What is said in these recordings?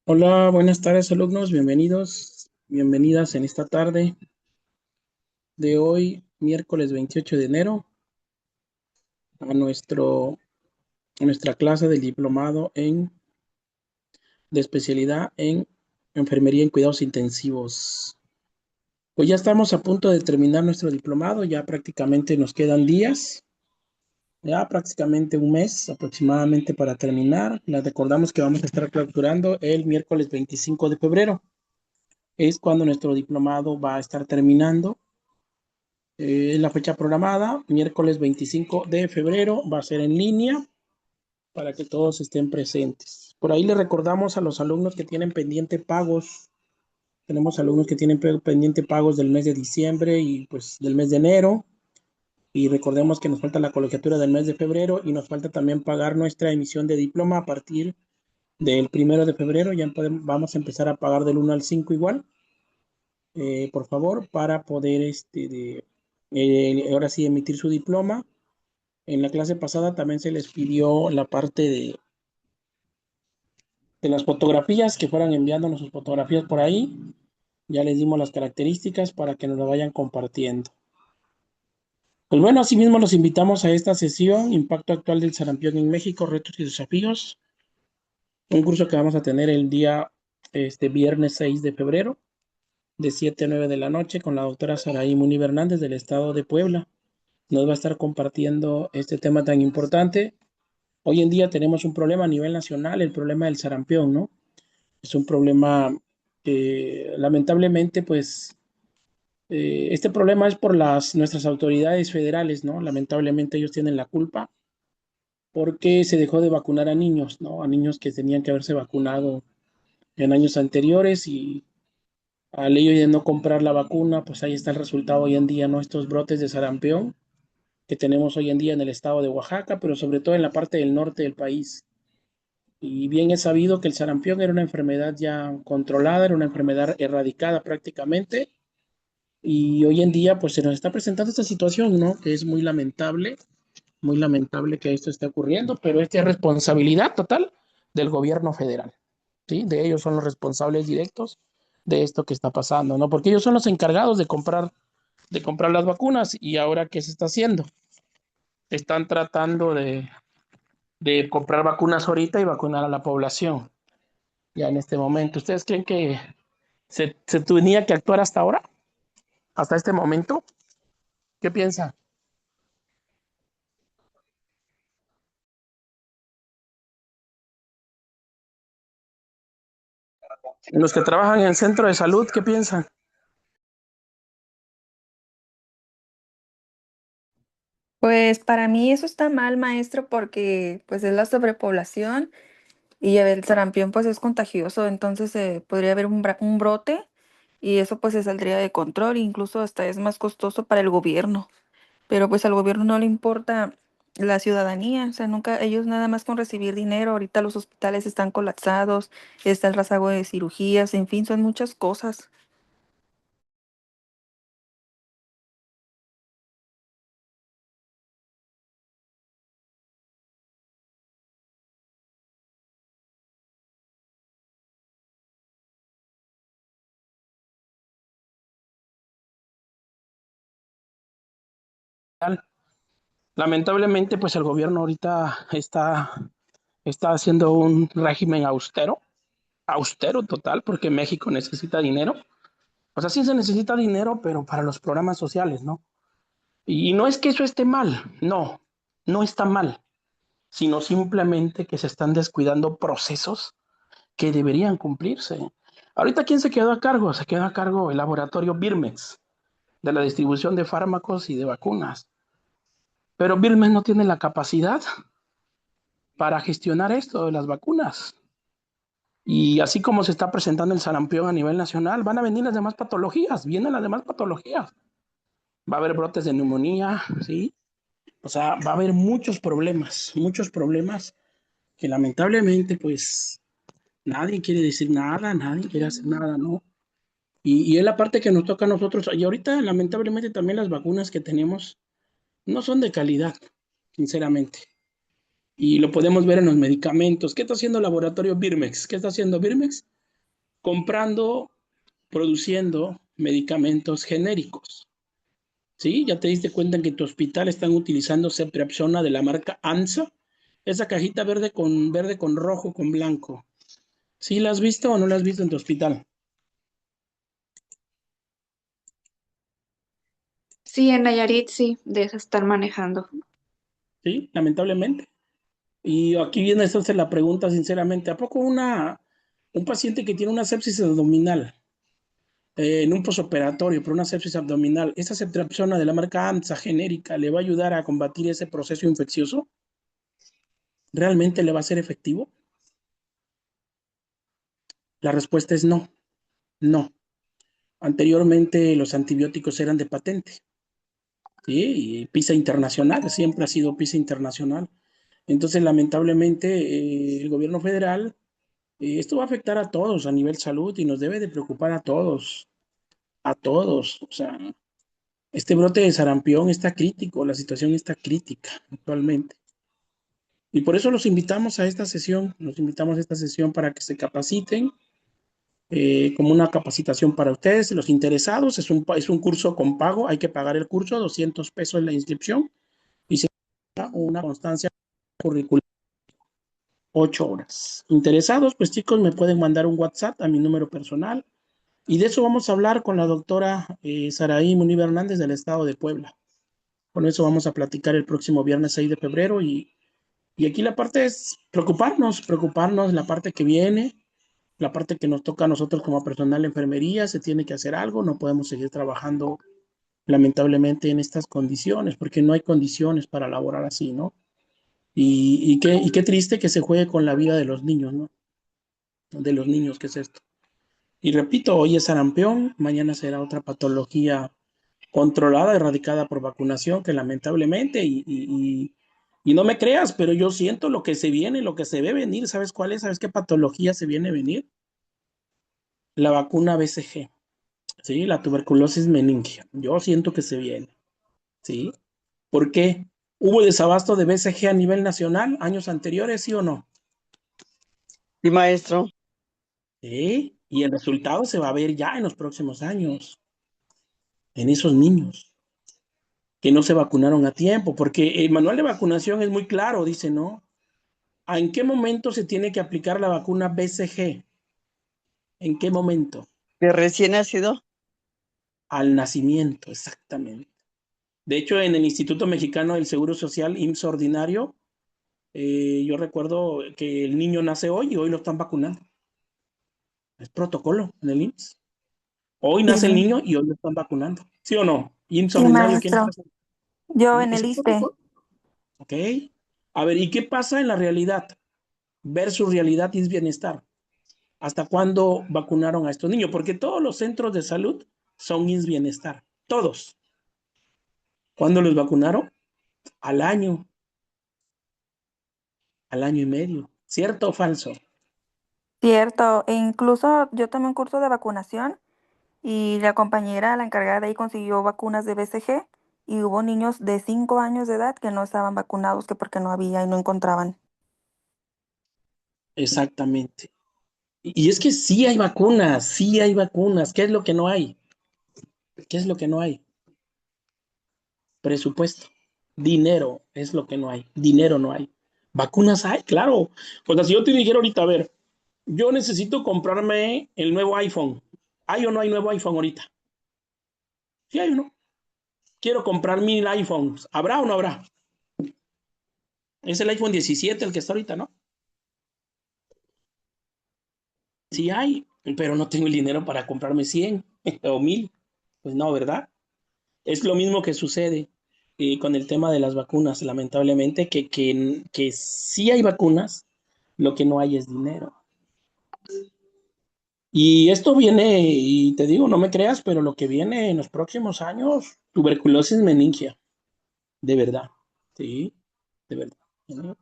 Hola, buenas tardes alumnos, bienvenidos, bienvenidas en esta tarde de hoy, miércoles 28 de enero, a nuestra clase del diplomado de especialidad en enfermería en cuidados intensivos. Pues ya estamos a punto de terminar nuestro diplomado, ya prácticamente nos quedan días, ya prácticamente un mes aproximadamente para terminar. Les recordamos que vamos a estar clausurando el miércoles 25 de febrero, es cuando nuestro diplomado va a estar terminando. La fecha programada, miércoles 25 de febrero, va a ser en línea para que todos estén presentes. Por ahí le recordamos a los alumnos que tienen pendiente pagos. Tenemos alumnos que tienen pendiente pagos del mes de diciembre y pues del mes de enero. Y recordemos que nos falta la colegiatura del mes de febrero y nos falta también pagar nuestra emisión de diploma a partir del 1 de febrero. Ya vamos a empezar a pagar del 1 al 5 igual. Por favor, para poder ahora sí emitir su diploma. En la clase pasada también se les pidió la parte de las fotografías, que fueran enviándonos sus fotografías por ahí. Ya les dimos las características para que nos lo vayan compartiendo. Pues bueno, asimismo los invitamos a esta sesión, Impacto Actual del Sarampión en México, Retos y Desafíos. Un curso que vamos a tener el día viernes 6 de febrero, de 7 a 9 de la noche, con la doctora Saraí Muniz Hernández del estado de Puebla. Nos va a estar compartiendo este tema tan importante. Hoy en día tenemos un problema a nivel nacional, el problema del sarampión, ¿no? Es un problema que lamentablemente, pues, este problema es por nuestras autoridades federales, ¿no? Lamentablemente ellos tienen la culpa porque se dejó de vacunar a niños, ¿no? A niños que tenían que haberse vacunado en años anteriores y al ello de no comprar la vacuna, pues ahí está el resultado hoy en día, ¿no? Estos brotes de sarampión que tenemos hoy en día en el estado de Oaxaca, pero sobre todo en la parte del norte del país. Y bien es sabido que el sarampión era una enfermedad ya controlada, era una enfermedad erradicada prácticamente. Y hoy en día, pues se nos está presentando esta situación, ¿no? Que es muy lamentable que esto esté ocurriendo, pero esta es responsabilidad total del gobierno federal, ¿sí? De ellos son los responsables directos de esto que está pasando, ¿no? Porque ellos son los encargados de comprar las vacunas y ahora, ¿qué se está haciendo? Están tratando de comprar vacunas ahorita y vacunar a la población ya en este momento. ¿Ustedes creen que se tenía que actuar hasta ahora? ¿Hasta este momento? ¿Qué piensan? Los que trabajan en el centro de salud, ¿qué piensan? Pues para mí eso está mal, maestro, porque pues es la sobrepoblación y el sarampión pues es contagioso, entonces podría haber un brote y eso pues se saldría de control, incluso hasta es más costoso para el gobierno, pero pues al gobierno no le importa la ciudadanía, o sea, nunca, ellos nada más con recibir dinero, ahorita los hospitales están colapsados, está el rezago de cirugías, en fin, son muchas cosas. Lamentablemente, pues el gobierno ahorita está haciendo un régimen austero, austero total, porque México necesita dinero. O sea, sí se necesita dinero, pero para los programas sociales, ¿no? Y no es que eso esté mal, no, no está mal, sino simplemente que se están descuidando procesos que deberían cumplirse. Ahorita, ¿quién se quedó a cargo? Se quedó a cargo el laboratorio Birmex de la distribución de fármacos y de vacunas. Pero Birmex no tiene la capacidad para gestionar esto de las vacunas. Y así como se está presentando el sarampión a nivel nacional, van a venir las demás patologías, vienen las demás patologías. Va a haber brotes de neumonía, ¿sí? O sea, va a haber muchos problemas que lamentablemente, pues, nadie quiere decir nada, nadie quiere hacer nada, ¿no? Y es la parte que nos toca a nosotros. Y ahorita, lamentablemente, también las vacunas que tenemos no son de calidad, sinceramente. Y lo podemos ver en los medicamentos. ¿Qué está haciendo el laboratorio Birmex? ¿Qué está haciendo Birmex? comprando, produciendo medicamentos genéricos. ¿Sí? Ya te diste cuenta que en tu hospital están utilizando Ceftriaxona de la marca ANSA, esa cajita verde con rojo con blanco. ¿Sí la has visto o no la has visto en tu hospital? Sí, en Nayarit sí, deja estar manejando. Sí, lamentablemente. Y aquí viene entonces la pregunta sinceramente, ¿a poco un paciente que tiene una sepsis abdominal en un posoperatorio por una sepsis abdominal, esa ceftriaxona de la marca ANSA genérica le va a ayudar a combatir ese proceso infeccioso? ¿Realmente le va a ser efectivo? La respuesta es no, no. Anteriormente los antibióticos eran de patente, ¿sí? Y PISA internacional, siempre ha sido PISA internacional. Entonces, lamentablemente, el gobierno federal, esto va a afectar a todos a nivel salud y nos debe de preocupar a todos, a todos. O sea, este brote de sarampión está crítico, la situación está crítica actualmente. Y por eso los invitamos a esta sesión, los invitamos a esta sesión para que se capaciten, como una capacitación para ustedes, los interesados. Es un curso con pago, hay que pagar el curso, 200 pesos la inscripción y se da una constancia curricular, 8 horas. Interesados, pues chicos, me pueden mandar un WhatsApp a mi número personal y de eso vamos a hablar con la doctora Saraí Muniva Hernández del estado de Puebla. Con eso vamos a platicar el próximo viernes 6 de febrero y aquí la parte es preocuparnos la parte que viene, la parte que nos toca a nosotros como personal de enfermería. Se tiene que hacer algo, no podemos seguir trabajando lamentablemente en estas condiciones, porque no hay condiciones para laborar así, ¿no? Y qué triste que se juegue con la vida de los niños, ¿no? De los niños, ¿qué es esto? Y repito, hoy es sarampión, mañana será otra patología controlada, erradicada por vacunación, que lamentablemente, y no me creas, pero yo siento lo que se viene, lo que se ve venir. ¿Sabes cuál es? ¿Sabes qué patología se viene a venir? La vacuna BCG, ¿sí? La tuberculosis meningia. Yo siento que se viene, ¿sí? ¿Por qué? ¿Hubo desabasto de BCG a nivel nacional años anteriores, sí o no? Sí, maestro. Sí, y el resultado se va a ver ya en los próximos años, en esos niños que no se vacunaron a tiempo, porque el manual de vacunación es muy claro, dice, ¿no? ¿En qué momento se tiene que aplicar la vacuna BCG? ¿En qué momento? ¿Que recién nacido? Al nacimiento, exactamente. De hecho, en el Instituto Mexicano del Seguro Social, IMSS ordinario, yo recuerdo que el niño nace hoy y hoy lo están vacunando. Es protocolo en el IMSS. Hoy Sí, nace el niño y hoy lo están vacunando. ¿Sí o no? IMSS sí, ordinario, ¿quién maestro. está haciendo? Yo ¿Sí? en Es el un ISSSTE. protocolo. ¿Ok? A ver, ¿y qué pasa en la realidad? Versus realidad y bienestar. ¿Hasta cuándo vacunaron a estos niños? Porque todos los centros de salud son IMSS Bienestar. Todos. ¿Cuándo los vacunaron? Al año y medio. ¿Cierto o falso? Cierto, e incluso yo tomé un curso de vacunación y la compañera, la encargada de ahí, consiguió vacunas de BCG y hubo niños de 5 años de edad que no estaban vacunados, que porque no había y no encontraban. Exactamente. Y es que sí hay vacunas, sí hay vacunas. ¿Qué es lo que no hay? ¿Qué es lo que no hay? Presupuesto. Dinero es lo que no hay. Dinero no hay. Vacunas hay, claro. Pues si yo te dijera ahorita, a ver, yo necesito comprarme el nuevo iPhone. ¿Hay o no hay nuevo iPhone ahorita? Sí hay o no. Quiero comprar 1000 iPhones. ¿Habrá o no habrá? Es el iPhone 17 el que está ahorita, ¿no? Sí hay, pero no tengo el dinero para comprarme 100 o 1000. Pues no, ¿verdad? Es lo mismo que sucede con el tema de las vacunas, lamentablemente, que sí hay vacunas, lo que no hay es dinero. Y esto viene, y te digo, no me creas, pero lo que viene en los próximos años, tuberculosis meningia, de verdad, sí, de verdad. ¿No?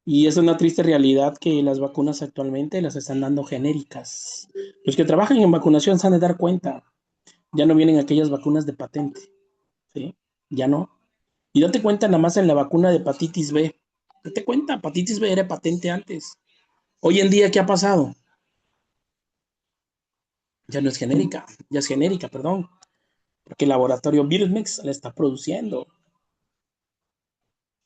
Y es una triste realidad que las vacunas actualmente las están dando genéricas. Los que trabajan en vacunación se han de dar cuenta, ya no vienen aquellas vacunas de patente, ¿sí? Ya no. Y date cuenta nada más en la vacuna de hepatitis B. Date cuenta, hepatitis B era patente antes. Hoy en día, ¿qué ha pasado? Ya no es genérica, ya es genérica, perdón, porque el laboratorio Birmex la está produciendo.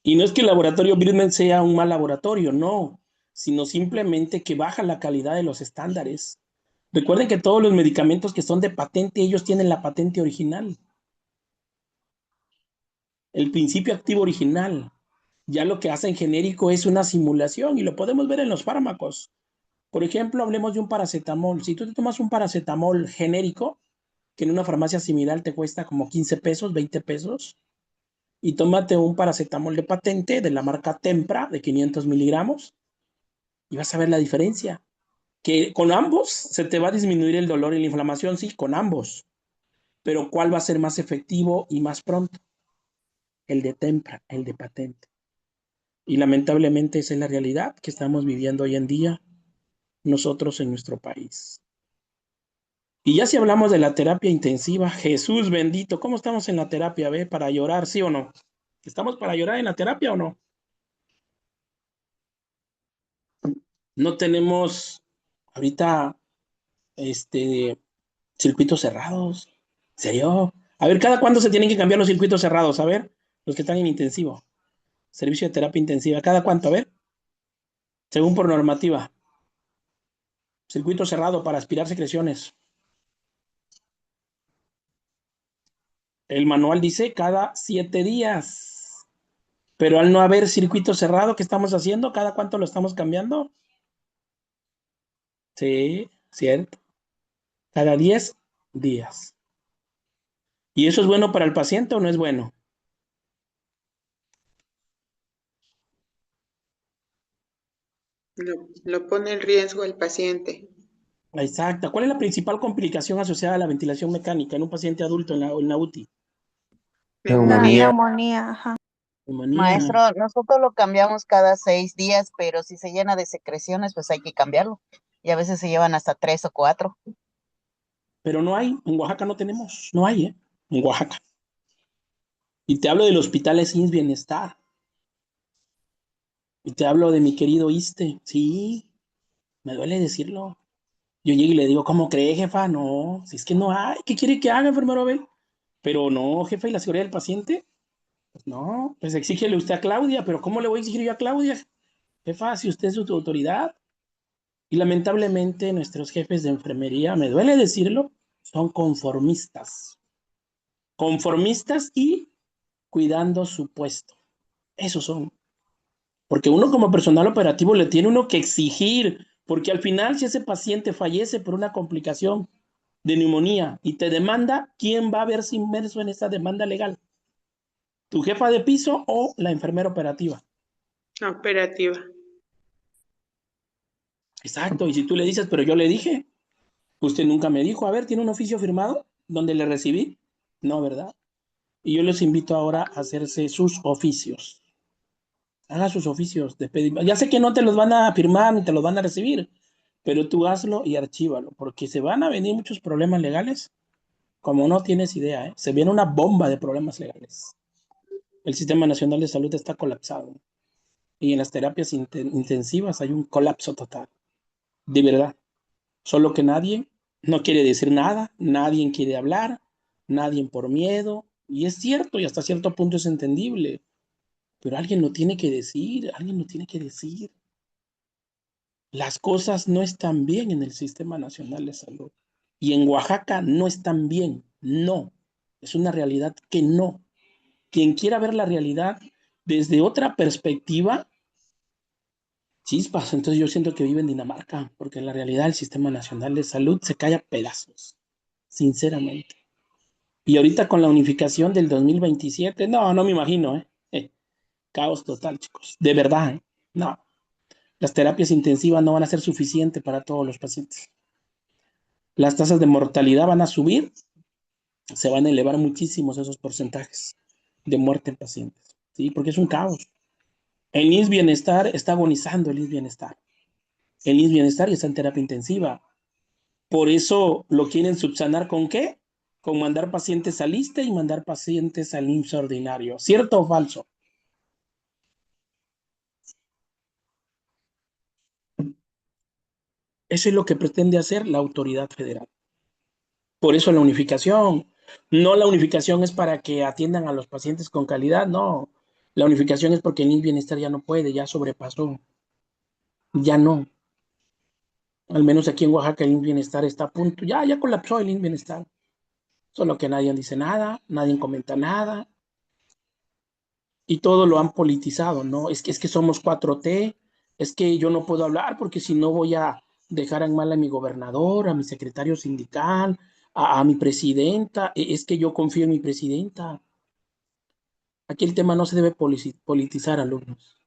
Y no es que el laboratorio Birmex sea un mal laboratorio, no, sino simplemente que baja la calidad de los estándares. Recuerden que todos los medicamentos que son de patente, ellos tienen la patente original, el principio activo original. Ya lo que hacen genérico es una simulación y lo podemos ver en los fármacos. Por ejemplo, hablemos de un paracetamol. Si tú te tomas un paracetamol genérico, que en una farmacia similar te cuesta como 15 pesos, 20 pesos, y tómate un paracetamol de patente de la marca Tempra de 500 miligramos y vas a ver la diferencia. Que con ambos se te va a disminuir el dolor y la inflamación, sí, con ambos. Pero ¿cuál va a ser más efectivo y más pronto? El de Tempra, el de patente. Y lamentablemente esa es la realidad que estamos viviendo hoy en día nosotros en nuestro país. Y ya si hablamos de la terapia intensiva, Jesús bendito, ¿cómo estamos en la terapia? ¿Ve? ¿Para llorar, sí o no? ¿Estamos para llorar en la terapia o no? No tenemos ahorita circuitos cerrados. ¿En serio? A ver, ¿cada cuándo se tienen que cambiar los circuitos cerrados? A ver, los que están en intensivo. Servicio de terapia intensiva. ¿Cada cuánto? A ver, según por normativa. Circuito cerrado para aspirar secreciones. El manual dice cada 7 días. Pero al no haber circuito cerrado, ¿qué estamos haciendo? ¿Cada cuánto lo estamos cambiando? Sí, cierto. Cada 10 días. ¿Y eso es bueno para el paciente o no es bueno? Lo pone en riesgo el paciente. Exacto. ¿Cuál es la principal complicación asociada a la ventilación mecánica en un paciente adulto en la UTI? La Neumonía. neumonía, ajá. Neumonía. Maestro, nosotros lo cambiamos cada 6 días, pero si se llena de secreciones, pues hay que cambiarlo. Y a veces se llevan hasta 3 o 4. Pero no hay, en Oaxaca no tenemos, no hay, ¿eh? En Oaxaca. Y te hablo del hospital SINS Bienestar. Y te hablo de mi querido ISSSTE. Sí, me duele decirlo. Yo llego y le digo, ¿cómo cree, jefa? No, si es que no hay. ¿Qué quiere que haga, enfermero Abel? Pero no, jefa, ¿y la seguridad del paciente? Pues no, pues exígele usted a Claudia, pero ¿cómo le voy a exigir yo a Claudia? Jefa, si usted es su autoridad. Y lamentablemente nuestros jefes de enfermería, me duele decirlo, son conformistas. Conformistas y cuidando su puesto. Esos son. Porque uno como personal operativo le tiene uno que exigir, porque al final si ese paciente fallece por una complicación de neumonía y te demanda, ¿quién va a verse inmerso en esa demanda legal? ¿Tu jefa de piso o la enfermera operativa? Operativa. Exacto, y si tú le dices, pero yo le dije, usted nunca me dijo, a ver, ¿tiene un oficio firmado donde le recibí? No, ¿verdad? Y yo les invito ahora a hacerse sus oficios. Haga sus oficios de pedir. Ya sé que no te los van a firmar ni te los van a recibir, pero tú hazlo y archívalo, porque se van a venir muchos problemas legales, como no tienes idea, ¿eh? Se viene una bomba de problemas legales. El Sistema Nacional de Salud está colapsado y en las terapias intensivas hay un colapso total, de verdad. Solo que nadie no quiere decir nada, nadie quiere hablar, nadie por miedo, y es cierto y hasta cierto punto es entendible, pero alguien lo tiene que decir, alguien lo tiene que decir. Las cosas no están bien en el Sistema Nacional de Salud. Y en Oaxaca no están bien. No. Es una realidad que no. Quien quiera ver la realidad desde otra perspectiva, chispas. Entonces yo siento que vive en Dinamarca, porque en la realidad el Sistema Nacional de Salud se cae a pedazos, sinceramente. Y ahorita con la unificación del 2027, no, no me imagino, ¿eh? Caos total, chicos. De verdad, ¿eh? No. Las terapias intensivas no van a ser suficientes para todos los pacientes. Las tasas de mortalidad van a subir, se van a elevar muchísimos esos porcentajes de muerte en pacientes, ¿sí? Porque es un caos. El IMSS Bienestar está agonizando, el IMSS Bienestar. El IMSS Bienestar ya está en terapia intensiva. Por eso lo quieren subsanar ¿con qué? Con mandar pacientes al ISSSTE y mandar pacientes al IMSS ordinario. ¿Cierto o falso? Eso es lo que pretende hacer la autoridad federal. Por eso la unificación. No, la unificación es para que atiendan a los pacientes con calidad, no. La unificación es porque el IMSS Bienestar ya no puede, ya sobrepasó, ya no. Al menos aquí en Oaxaca el IMSS Bienestar está a punto, ya colapsó el IMSS Bienestar. Solo que nadie dice nada, nadie comenta nada y todo lo han politizado, ¿no? Es que somos 4T, es que yo no puedo hablar porque si no voy a dejar en mal a mi gobernador, a mi secretario sindical, a mi presidenta, es que yo confío en mi presidenta. Aquí el tema no se debe politizar, alumnos.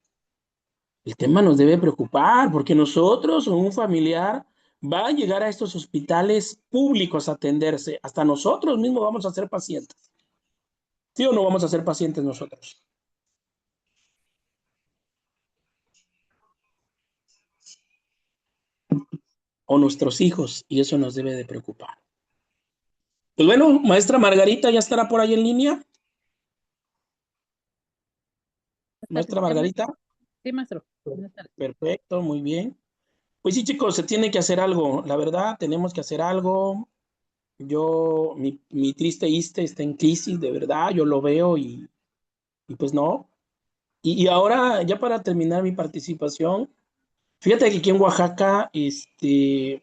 El tema nos debe preocupar porque nosotros o un familiar va a llegar a estos hospitales públicos a atenderse. Hasta nosotros mismos vamos a ser pacientes. ¿Sí o no vamos a ser pacientes nosotros? O nuestros hijos, y eso nos debe de preocupar. Pues bueno, maestra Margarita, ¿ya estará por ahí en línea? Maestra Margarita. Sí, maestro. Buenas tardes. Perfecto, muy bien. Pues sí, chicos, se tiene que hacer algo. La verdad, tenemos que hacer algo. Mi triste ISSSTE está en crisis, de verdad, yo lo veo y pues no. Y ahora, ya para terminar mi participación, fíjate que aquí en Oaxaca, hay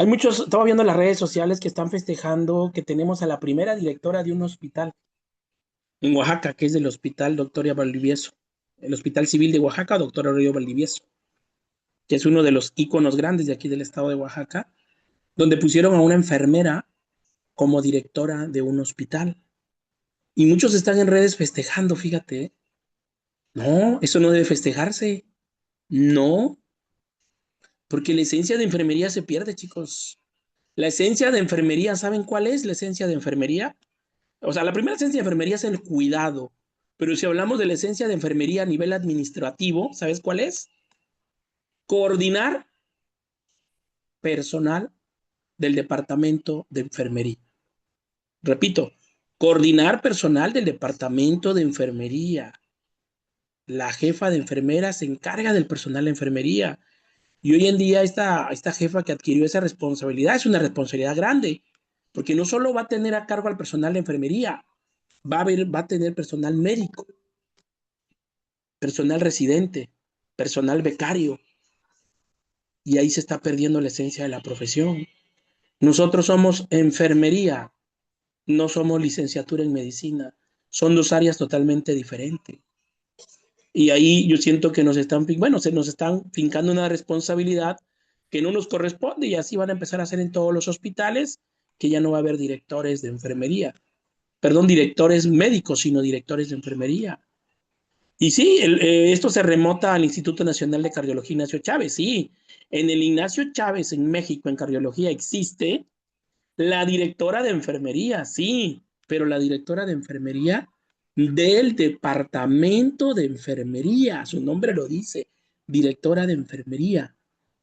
muchos, estaba viendo en las redes sociales que están festejando que tenemos a la primera directora de un hospital en Oaxaca, que es del Hospital Doctor Valdivieso, el Hospital Civil de Oaxaca, Doctor Aurelio Valdivieso, que es uno de los íconos grandes de aquí del estado de Oaxaca, donde pusieron a una enfermera como directora de un hospital. Y muchos están en redes festejando, fíjate. No, eso no debe festejarse. No, porque la esencia de enfermería se pierde, chicos. La esencia de enfermería, ¿saben cuál es la esencia de enfermería? O sea, la primera esencia de enfermería es el cuidado, pero si hablamos de la esencia de enfermería a nivel administrativo, ¿sabes cuál es? Coordinar personal del departamento de enfermería. Repito, coordinar personal del departamento de enfermería. La jefa de enfermera se encarga del personal de enfermería. Y hoy en día esta jefa que adquirió esa responsabilidad es una responsabilidad grande, porque no solo va a tener a cargo al personal de enfermería, va a tener personal médico, personal residente, personal becario, y ahí se está perdiendo la esencia de la profesión. Nosotros somos enfermería, no somos licenciatura en medicina, son dos áreas totalmente diferentes. Y ahí yo siento que se nos están fincando una responsabilidad que no nos corresponde y así van a empezar a hacer en todos los hospitales que ya no va a haber directores de enfermería, perdón, directores médicos, sino directores de enfermería. Y sí, esto se remota al Instituto Nacional de Cardiología Ignacio Chávez, sí. En el Ignacio Chávez, en México, en cardiología, existe la directora de enfermería, sí, pero la directora de enfermería del departamento de enfermería, su nombre lo dice, directora de enfermería.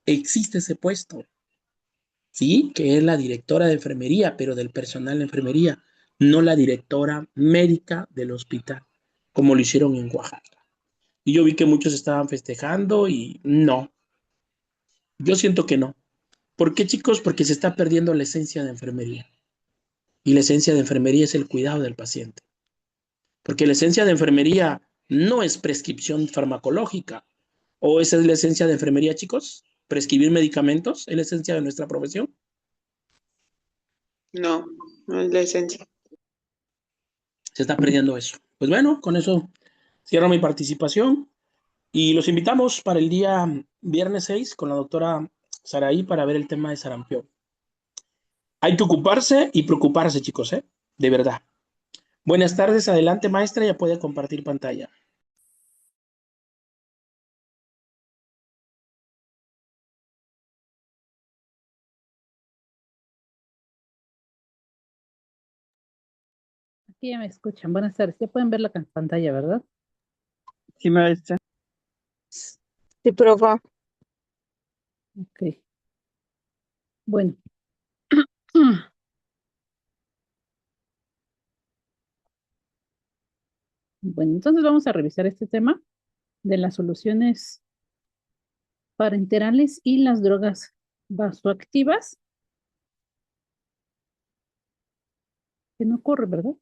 Existe ese puesto, sí, que es la directora de enfermería, pero del personal de enfermería, no la directora médica del hospital, como lo hicieron en Oaxaca. Y yo vi que muchos estaban festejando y no, yo siento que no. ¿Por qué, chicos? Porque se está perdiendo la esencia de enfermería. Y la esencia de enfermería es el cuidado del paciente. Porque la esencia de enfermería no es prescripción farmacológica. ¿O esa es la esencia de enfermería, chicos? ¿Prescribir medicamentos es la esencia de nuestra profesión? No, no es la esencia. Se está perdiendo eso. Pues bueno, con eso cierro mi participación y los invitamos para el día viernes 6 con la doctora Saraí para ver el tema de sarampión. Hay que ocuparse y preocuparse, chicos, ¿eh? De verdad. Buenas tardes, adelante, maestra, ya puede compartir pantalla. Aquí ya me escuchan. Buenas tardes. Ya pueden ver la pantalla, ¿verdad? Sí, maestra. Sí, profe. Ok. Bueno. Bueno, entonces vamos a revisar este tema de las soluciones parenterales y las drogas vasoactivas. que no corre, ¿verdad?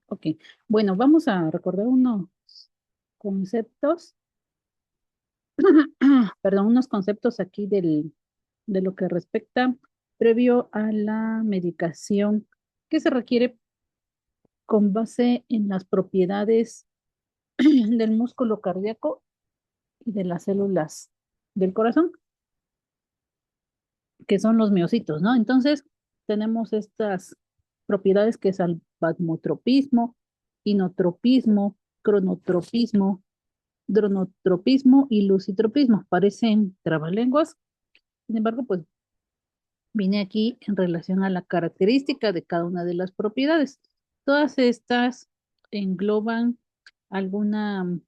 Ok, bueno, vamos a recordar unos conceptos, perdón, unos conceptos aquí de lo que respecta previo a la medicación que se requiere con base en las propiedades del músculo cardíaco y de las células del corazón, que son los miocitos, ¿no? Entonces, tenemos estas propiedades que es alphagotropismo, inotropismo, cronotropismo, dronotropismo y lucitropismo. Parecen trabalenguas, sin embargo, pues vine aquí en relación a la característica de cada una de las propiedades. Todas estas engloban alguna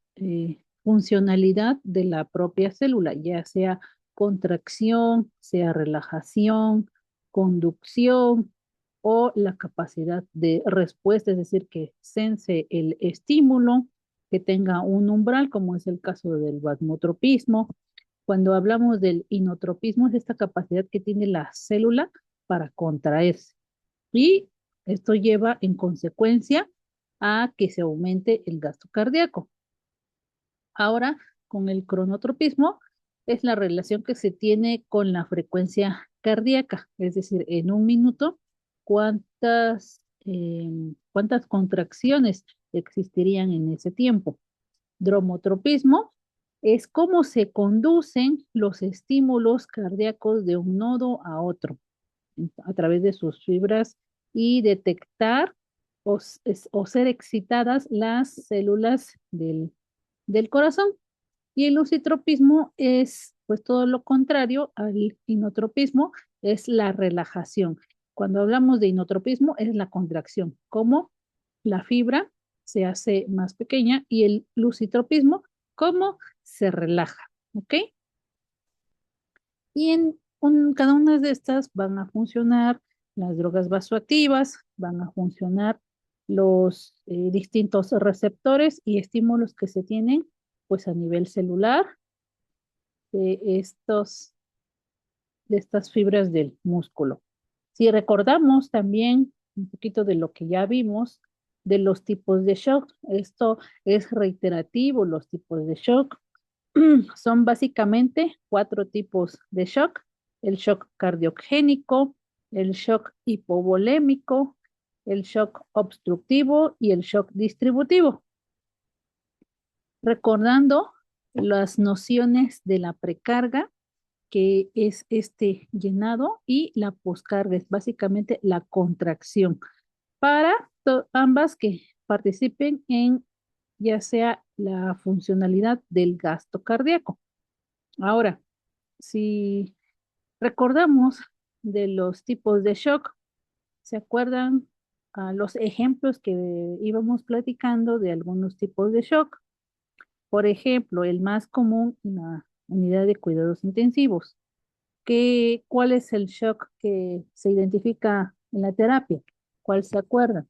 funcionalidad de la propia célula, ya sea contracción, sea relajación, conducción o la capacidad de respuesta, es decir, que sense el estímulo, que tenga un umbral, como es el caso del vasomotropismo. Cuando hablamos del inotropismo, es esta capacidad que tiene la célula para contraerse. Y esto lleva en consecuencia a que se aumente el gasto cardíaco. Ahora, con el cronotropismo, es la relación que se tiene con la frecuencia cardíaca, es decir, en un minuto, cuántas contracciones existirían en ese tiempo. Dromotropismo es cómo se conducen los estímulos cardíacos de un nodo a otro a través de sus fibras y detectar o ser excitadas las células del corazón. Y el lucitropismo es pues todo lo contrario al inotropismo, es la relajación. Cuando hablamos de inotropismo es la contracción, como la fibra se hace más pequeña y el lucitropismo, como se relaja, ¿ok? Y cada una de estas van a funcionar las drogas vasoactivas, van a funcionar los distintos receptores y estímulos que se tienen pues a nivel celular de de estas fibras del músculo. Si recordamos también un poquito de lo que ya vimos de los tipos de shock, esto es reiterativo, los tipos de shock. Son básicamente 4 tipos de shock: el shock cardiogénico, el shock hipovolémico, el shock obstructivo y el shock distributivo. Recordando las nociones de la precarga, que es este llenado, y la poscarga, es básicamente la contracción, para ambas que participen en ya sea la funcionalidad del gasto cardíaco. Ahora, si recordamos de los tipos de shock, ¿se acuerdan los ejemplos que íbamos platicando de algunos tipos de shock? Por ejemplo, el más común en la unidad de cuidados intensivos. ¿Cuál es el shock que se identifica en la terapia? ¿Cuál se acuerda?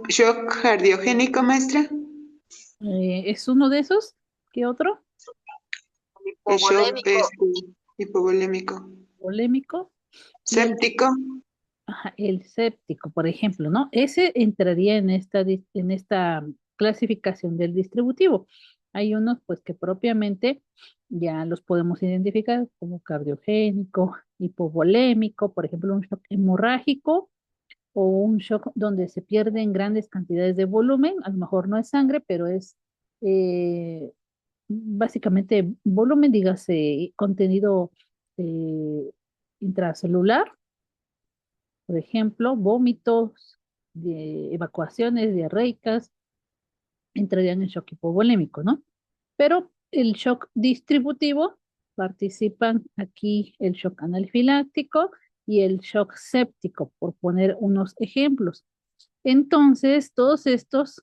Shock cardiogénico, maestra. ¿Es uno de esos? ¿Qué otro? El shock Hipovolémico. hipovolémico. Polémico. Y Séptico. el séptico, por ejemplo, ¿no? Ese entraría en en esta clasificación del distributivo. Hay unos, pues, que propiamente ya los podemos identificar como cardiogénico, hipovolémico, por ejemplo, un shock hemorrágico o un shock donde se pierden grandes cantidades de volumen. A lo mejor no es sangre, pero es eh, básicamente volumen, dígase, contenido eh, intracelular, por ejemplo, vómitos, evacuaciones diarreicas, entrarían en shock hipovolémico, ¿no? Pero el shock distributivo, participan aquí el shock anafiláctico y el shock séptico, por poner unos ejemplos. Entonces, todos estos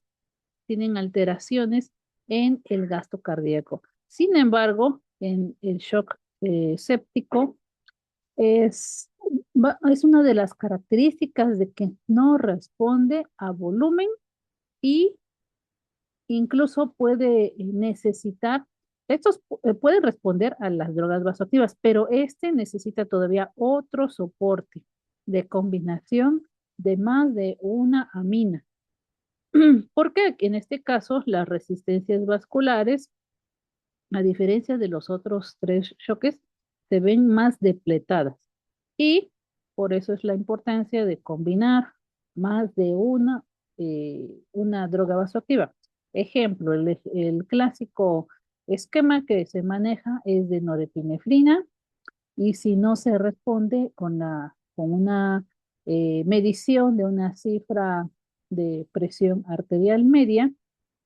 tienen alteraciones en el gasto cardíaco. Sin embargo, en el shock séptico es, es una de las características de que no responde a volumen y incluso puede necesitar, estos pueden responder a las drogas vasoactivas, pero este necesita todavía otro soporte de combinación de más de una amina. Porque en este caso las resistencias vasculares, a diferencia de los otros tres choques, se ven más depletadas. Y por eso es la importancia de combinar más de una droga vasoactiva. Ejemplo, el clásico esquema que se maneja es de norepinefrina, y si no se responde con una medición de una cifra de presión arterial media,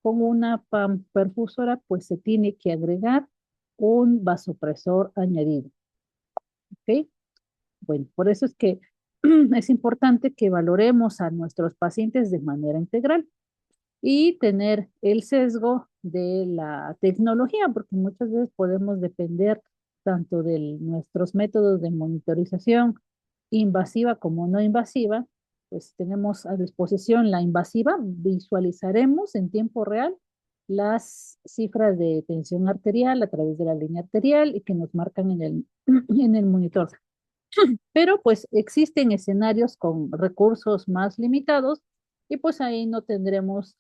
con una PAM perfusora, pues se tiene que agregar un vasopresor añadido. ¿Ok? Bueno, por eso es que es importante que valoremos a nuestros pacientes de manera integral y tener el sesgo de la tecnología, porque muchas veces podemos depender tanto de nuestros métodos de monitorización invasiva como no invasiva. Pues tenemos a disposición la invasiva, visualizaremos en tiempo real las cifras de tensión arterial a través de la línea arterial y que nos marcan en el monitor. Pero pues existen escenarios con recursos más limitados y pues ahí no tendremos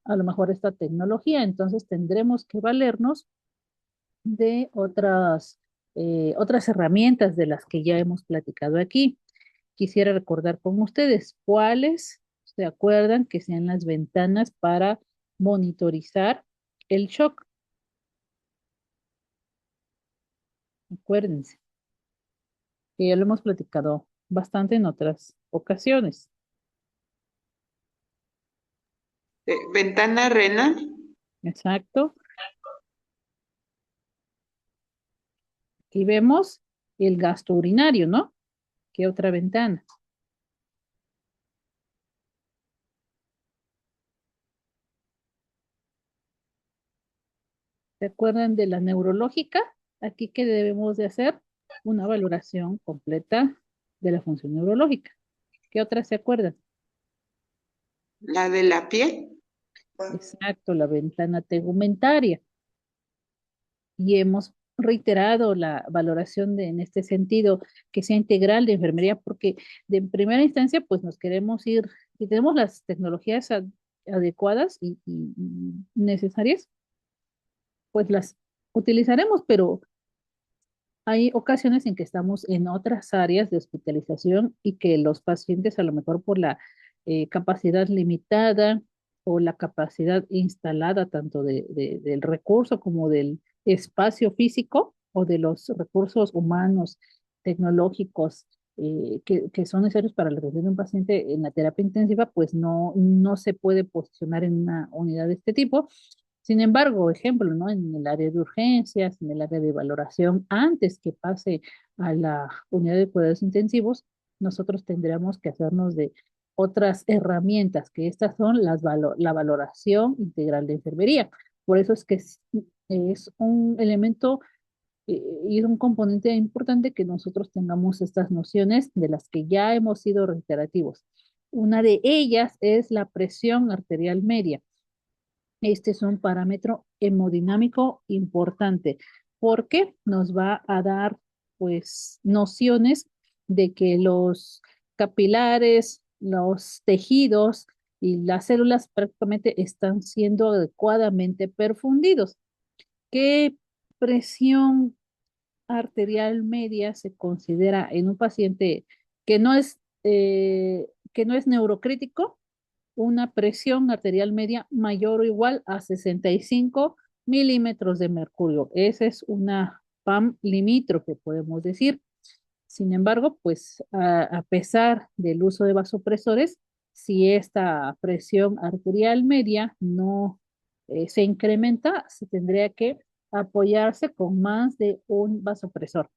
a lo mejor esta tecnología, entonces tendremos que valernos de otras herramientas de las que ya hemos platicado aquí. Quisiera recordar con ustedes cuáles se acuerdan que sean las ventanas para monitorizar el shock. Acuérdense que ya lo hemos platicado bastante en otras ocasiones. Ventana renal, Exacto. Aquí vemos el gasto urinario, ¿no? ¿Qué otra ventana? ¿Se acuerdan de la neurológica? Aquí que debemos de hacer una valoración completa de la función neurológica. ¿Qué otra se acuerdan? la de la piel. Exacto, la ventana tegumentaria. Y hemos reiterado la valoración en este sentido, que sea integral de enfermería, porque de primera instancia, pues nos queremos ir, si tenemos las tecnologías adecuadas y necesarias, pues las utilizaremos, pero hay ocasiones en que estamos en otras áreas de hospitalización y que los pacientes, a lo mejor por la capacidad limitada o la capacidad instalada tanto del recurso como del espacio físico o de los recursos humanos, tecnológicos, que son necesarios para la atención de un paciente en la terapia intensiva, pues no se puede posicionar en una unidad de este tipo. Sin embargo, ejemplo, ¿no? En el área de urgencias, en el área de valoración, antes que pase a la unidad de cuidados intensivos, nosotros tendríamos que hacernos de otras herramientas, que estas son la valoración integral de enfermería. Por eso es que es un elemento y es un componente importante que nosotros tengamos estas nociones de las que ya hemos sido reiterativos. Una de ellas es la presión arterial media. Este es un parámetro hemodinámico importante porque nos va a dar pues nociones de que los capilares, los tejidos y las células prácticamente están siendo adecuadamente perfundidos. ¿Qué presión arterial media se considera en un paciente que que no es neurocrítico? Una presión arterial media mayor o igual a 65 milímetros de mercurio. Esa es una PAM limítrofe, podemos decir. Sin embargo, pues a pesar del uso de vasopresores, si esta presión arterial media no se incrementa, se tendría que apoyarse con más de un vasopresor.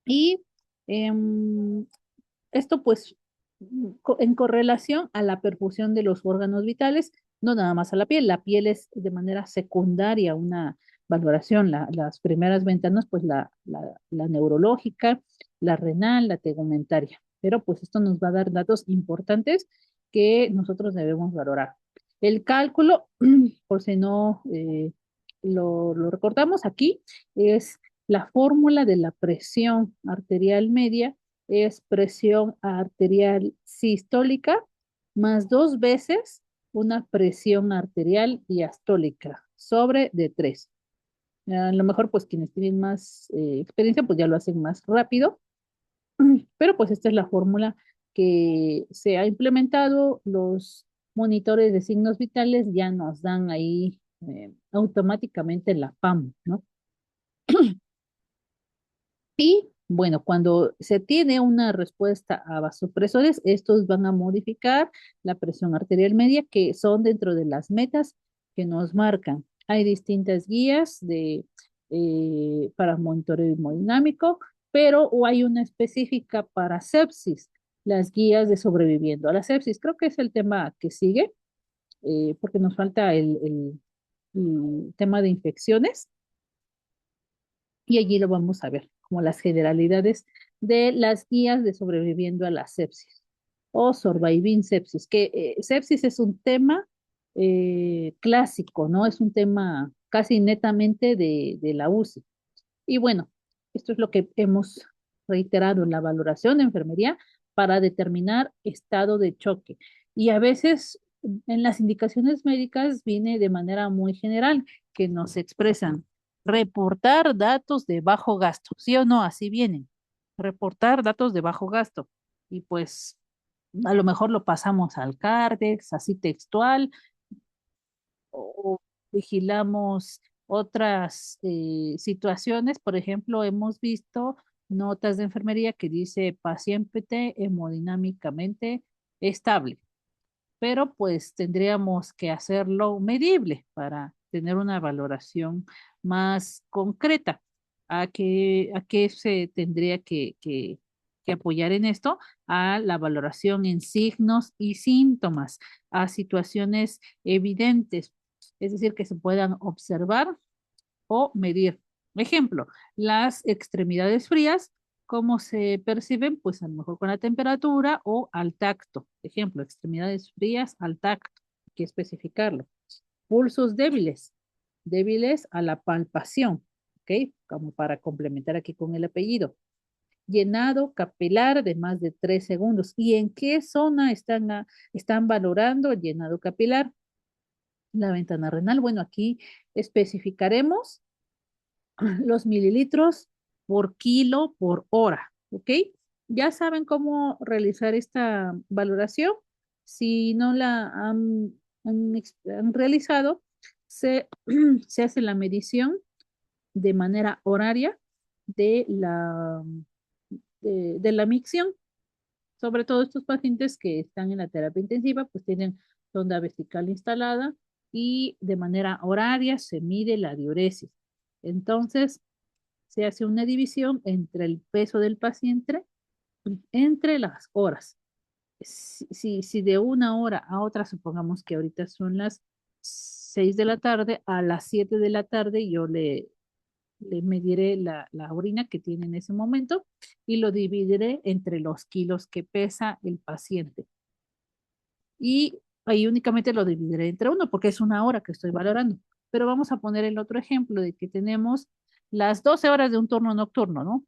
Y esto pues en correlación a la perfusión de los órganos vitales, no nada más a la piel es de manera secundaria una valoración, las primeras ventanas pues la neurológica, la renal, la tegumentaria, pero pues esto nos va a dar datos importantes que nosotros debemos valorar. El cálculo, por si no lo recordamos aquí, es la fórmula de la presión arterial media, es presión arterial sistólica más 2 veces una presión arterial diastólica sobre de 3. A lo mejor, pues quienes tienen más experiencia, pues ya lo hacen más rápido, pero pues esta es la fórmula que se ha implementado. Los monitores de signos vitales ya nos dan ahí automáticamente la PAM, ¿no? Y bueno, cuando se tiene una respuesta a vasopresores, estos van a modificar la presión arterial media, que son dentro de las metas que nos marcan. Hay distintas guías para monitoreo hemodinámico, pero o hay una específica para sepsis, las guías de sobreviviendo a la sepsis. Creo que es el tema que sigue, porque nos falta el tema de infecciones y allí lo vamos a ver, como las generalidades de las guías de sobreviviendo a la sepsis o surviving sepsis, que sepsis es un tema clásico, ¿no? Es un tema casi netamente de la UCI. Y bueno, esto es lo que hemos reiterado en la valoración de enfermería para determinar estado de choque. Y a veces en las indicaciones médicas viene de manera muy general, que nos expresan reportar datos de bajo gasto, ¿sí o no? Así vienen, reportar datos de bajo gasto. Y pues a lo mejor lo pasamos al CARDEX, así textual, o vigilamos otras situaciones. Por ejemplo, hemos visto notas de enfermería que dice paciente hemodinámicamente estable, pero pues tendríamos que hacerlo medible para tener una valoración más concreta. ¿A qué se tendría que apoyar en esto? A la valoración en signos y síntomas, a situaciones evidentes, es decir, que se puedan observar o medir. Ejemplo, las extremidades frías, ¿cómo se perciben? Pues a lo mejor con la temperatura o al tacto. Ejemplo, extremidades frías al tacto, hay que especificarlo. Pulsos débiles, débiles a la palpación, ¿ok? Como para complementar aquí con el apellido. Llenado capilar de más de 3 segundos. ¿Y en qué zona están valorando el llenado capilar? La ventana renal. Bueno, aquí especificaremos los mililitros por kilo por hora, ¿ok? Ya saben cómo realizar esta valoración. Si no la han realizado, se, se hace la medición de manera horaria de la micción. Sobre todo estos pacientes que están en la terapia intensiva, pues tienen sonda vesical instalada y de manera horaria se mide la diuresis. Entonces, se hace una división entre el peso del paciente entre las horas. Si de una hora a otra, supongamos que ahorita son las 6 de la tarde, a las 7 de la tarde yo le mediré la orina que tiene en ese momento y lo dividiré entre los kilos que pesa el paciente. Y ahí únicamente lo dividiré entre uno porque es una hora que estoy valorando. Pero vamos a poner el otro ejemplo de que tenemos las 12 horas de un turno nocturno, ¿no?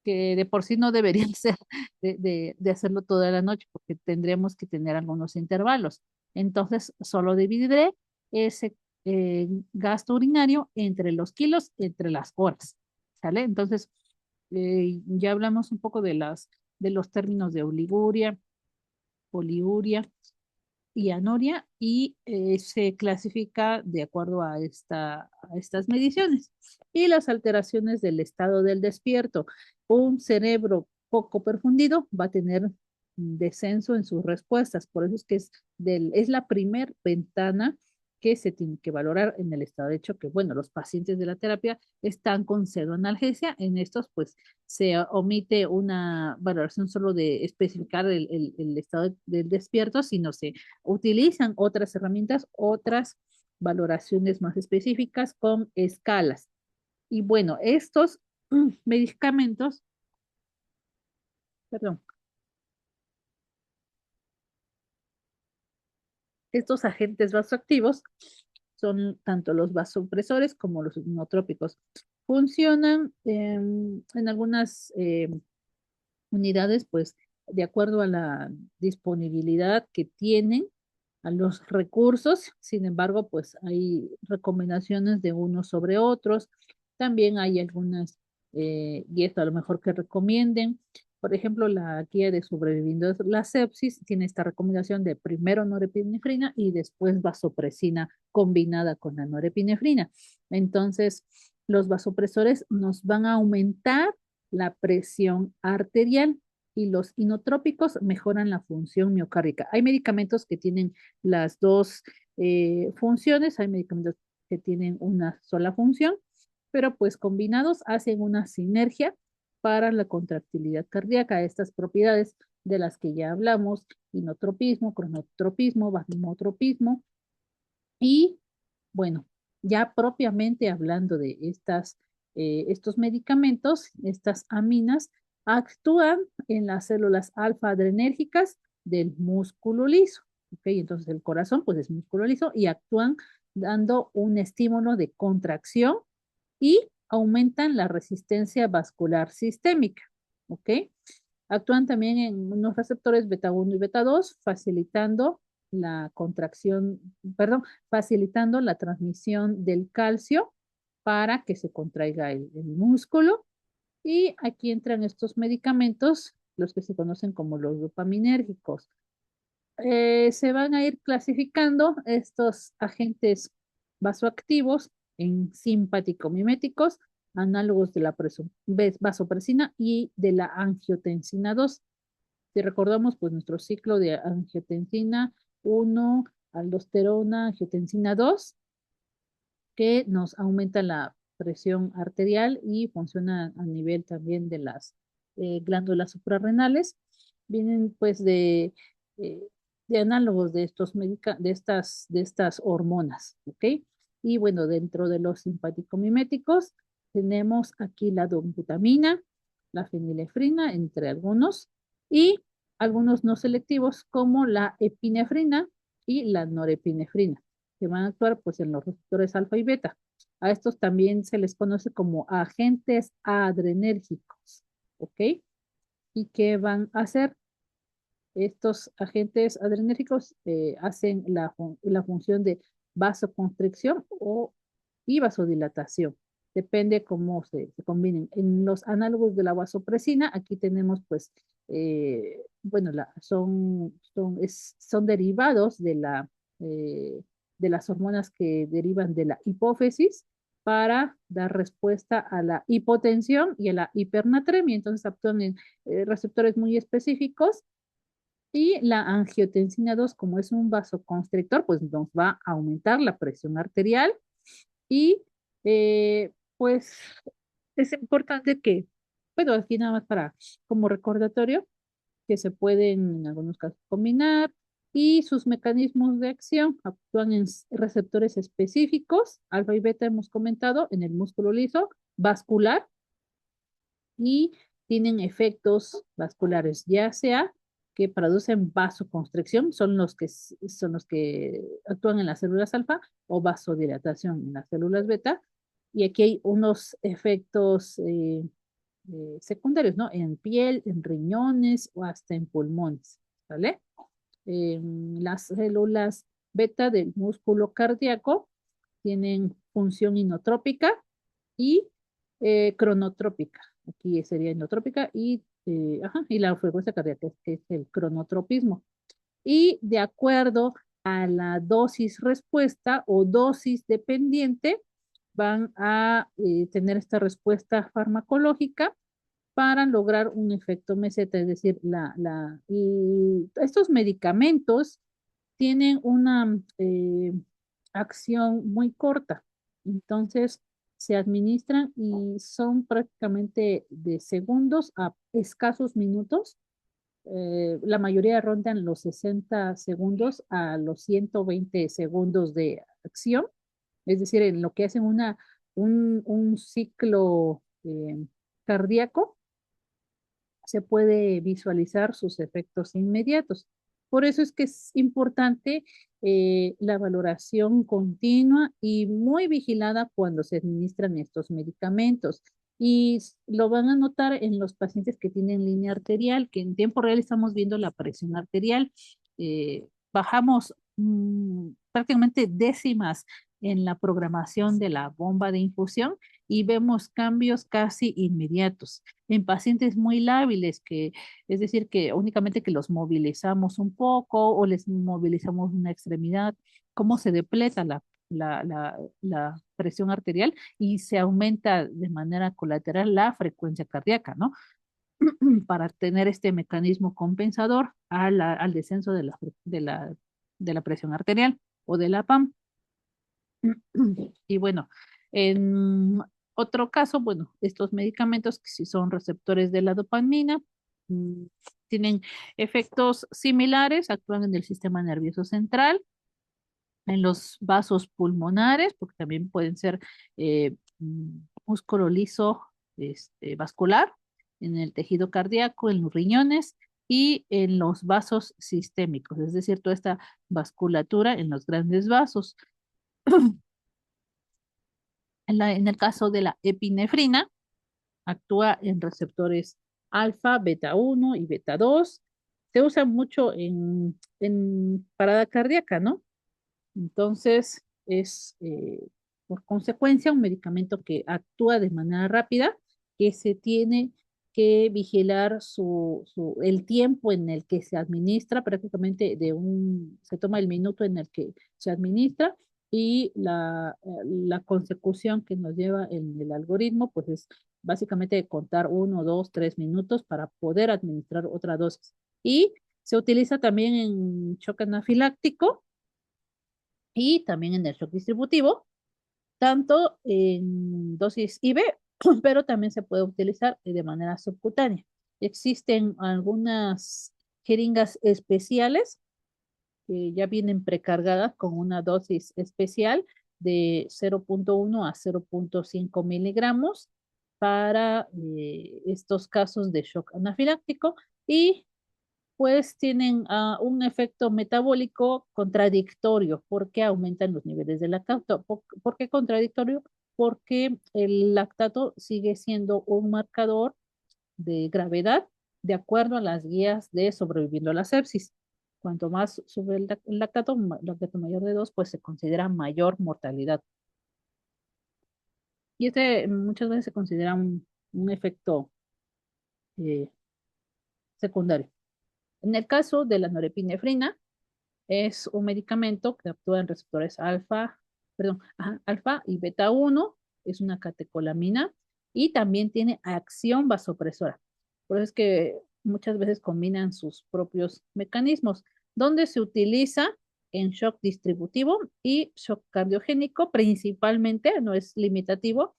Que de por sí no deberían ser de hacerlo toda la noche porque tendríamos que tener algunos intervalos. Entonces, solo dividiré ese gasto urinario entre los kilos, entre las horas, ¿sale? Entonces, ya hablamos un poco de los términos de oliguria, poliuria y anoria y se clasifica de acuerdo a estas mediciones. Y las alteraciones del estado del despierto. Un cerebro poco perfundido va a tener descenso en sus respuestas. Por eso es que es la primer ventana que se tiene que valorar en el estado de choque. Bueno, los pacientes de la terapia están con pseudoanalgesia. En estos, pues, se omite una valoración solo de especificar el estado del despierto, sino se utilizan otras herramientas, otras valoraciones más específicas con escalas. Y bueno, estos medicamentos, perdón, Estos agentes vasoactivos son tanto los vasopresores como los inmunotrópicos. Funcionan en algunas unidades, pues, de acuerdo a la disponibilidad que tienen, a los recursos. Sin embargo, pues hay recomendaciones de unos sobre otros. También hay algunas guías a lo mejor que recomienden. Por ejemplo, la guía de sobreviviendo la sepsis tiene esta recomendación de primero norepinefrina y después vasopresina combinada con la norepinefrina. Entonces, los vasopresores nos van a aumentar la presión arterial y los inotrópicos mejoran la función miocárdica. Hay medicamentos que tienen las dos funciones, hay medicamentos que tienen una sola función, pero pues combinados hacen una sinergia para la contractilidad cardíaca. Estas propiedades de las que ya hablamos, inotropismo, cronotropismo, vasomotropismo, y bueno, ya propiamente hablando de estos medicamentos, estas aminas actúan en las células alfa adrenérgicas del músculo liso. ¿Ok? Entonces el corazón pues es músculo liso y actúan dando un estímulo de contracción y aumentan la resistencia vascular sistémica. ¿Ok? Actúan también en unos receptores beta 1 y beta 2, facilitando la contracción, perdón, facilitando la transmisión del calcio para que se contraiga el músculo. Y aquí entran estos medicamentos, los que se conocen como los dopaminérgicos. Se van a ir clasificando estos agentes vasoactivos en simpático-miméticos, análogos de la vasopresina y de la angiotensina 2. Si recordamos, pues nuestro ciclo de angiotensina 1, aldosterona, angiotensina 2, que nos aumenta la presión arterial y funciona a nivel también de las glándulas suprarrenales. Vienen pues eh, de análogos de de estas hormonas, ¿ok? Y bueno, dentro de los simpático-miméticos tenemos aquí la dobutamina, la fenilefrina, entre algunos, y algunos no selectivos como la epinefrina y la norepinefrina, que van a actuar pues en los receptores alfa y beta. A estos también se les conoce como agentes adrenérgicos, ¿ok? ¿Y qué van a hacer? Estos agentes adrenérgicos hacen la función de vasoconstricción y vasodilatación. Depende cómo se combinen. En los análogos de la vasopresina, aquí tenemos pues, bueno, son derivados de las hormonas que derivan de la hipófisis para dar respuesta a la hipotensión y a la hipernatremia. Entonces actúan en receptores muy específicos y la angiotensina 2, como es un vasoconstrictor, pues nos va a aumentar la presión arterial y pues es importante que, bueno, aquí nada más para como recordatorio, que se pueden en algunos casos combinar y sus mecanismos de acción actúan en receptores específicos, alfa y beta hemos comentado, en el músculo liso, vascular y tienen efectos vasculares, ya sea que producen vasoconstricción, son los que actúan en las células alfa, o vasodilatación en las células beta. Y aquí hay unos efectos secundarios, ¿no? En piel, en riñones o hasta en pulmones, ¿vale? Las células beta del músculo cardíaco tienen función inotrópica y cronotrópica. Aquí sería inotrópica y la frecuencia cardíaca, que es el cronotropismo. Y de acuerdo a la dosis respuesta o dosis dependiente, van a tener esta respuesta farmacológica para lograr un efecto meseta, es decir, estos medicamentos tienen una acción muy corta, entonces se administran y son prácticamente de segundos a escasos minutos. La mayoría rondan los 60 segundos a los 120 segundos de acción, es decir, en lo que hacen un ciclo cardíaco, se puede visualizar sus efectos inmediatos. Por eso es que es importante la valoración continua y muy vigilada cuando se administran estos medicamentos. Y lo van a notar en los pacientes que tienen línea arterial, que en tiempo real estamos viendo la presión arterial. Bajamos prácticamente décimas en la programación de la bomba de infusión y vemos cambios casi inmediatos en pacientes muy lábiles, que es decir, que únicamente que los movilizamos un poco o les movilizamos una extremidad, cómo se depleta la presión arterial y se aumenta de manera colateral la frecuencia cardíaca, ¿no? Para tener este mecanismo compensador al descenso de la presión arterial o de la PAM. Y bueno, en otro caso, bueno, estos medicamentos que sí son receptores de la dopamina, mm, tienen efectos similares, actúan en el sistema nervioso central, en los vasos pulmonares, porque también pueden ser músculo liso vascular, en el tejido cardíaco, en los riñones y en los vasos sistémicos, es decir, toda esta vasculatura en los grandes vasos. En el caso de la epinefrina, actúa en receptores alfa, beta 1 y beta 2. Se usa mucho en parada cardíaca, ¿no? Entonces, es por consecuencia un medicamento que actúa de manera rápida, que se tiene que vigilar el tiempo en el que se administra, prácticamente se toma el minuto en el que se administra y la consecución que nos lleva en el algoritmo, pues es básicamente contar 1, 2, 3 minutos para poder administrar otra dosis. Y se utiliza también en shock anafiláctico y también en el shock distributivo, tanto en dosis IV, pero también se puede utilizar de manera subcutánea. Existen algunas jeringas especiales que ya vienen precargadas con una dosis especial de 0,1 a 0,5 miligramos para estos casos de shock anafiláctico y pues tienen un efecto metabólico contradictorio porque aumentan los niveles de lactato. ¿Por qué contradictorio? Porque el lactato sigue siendo un marcador de gravedad de acuerdo a las guías de sobreviviendo a la sepsis. Cuanto más sube el lactato mayor de 2, pues se considera mayor mortalidad. Y este muchas veces se considera un efecto eh, secundario. En el caso de la norepinefrina, es un medicamento que actúa en receptores alfa y beta 1, es una catecolamina y también tiene acción vasopresora. Por eso es que muchas veces combinan sus propios mecanismos, donde se utiliza en shock distributivo y shock cardiogénico principalmente, no es limitativo.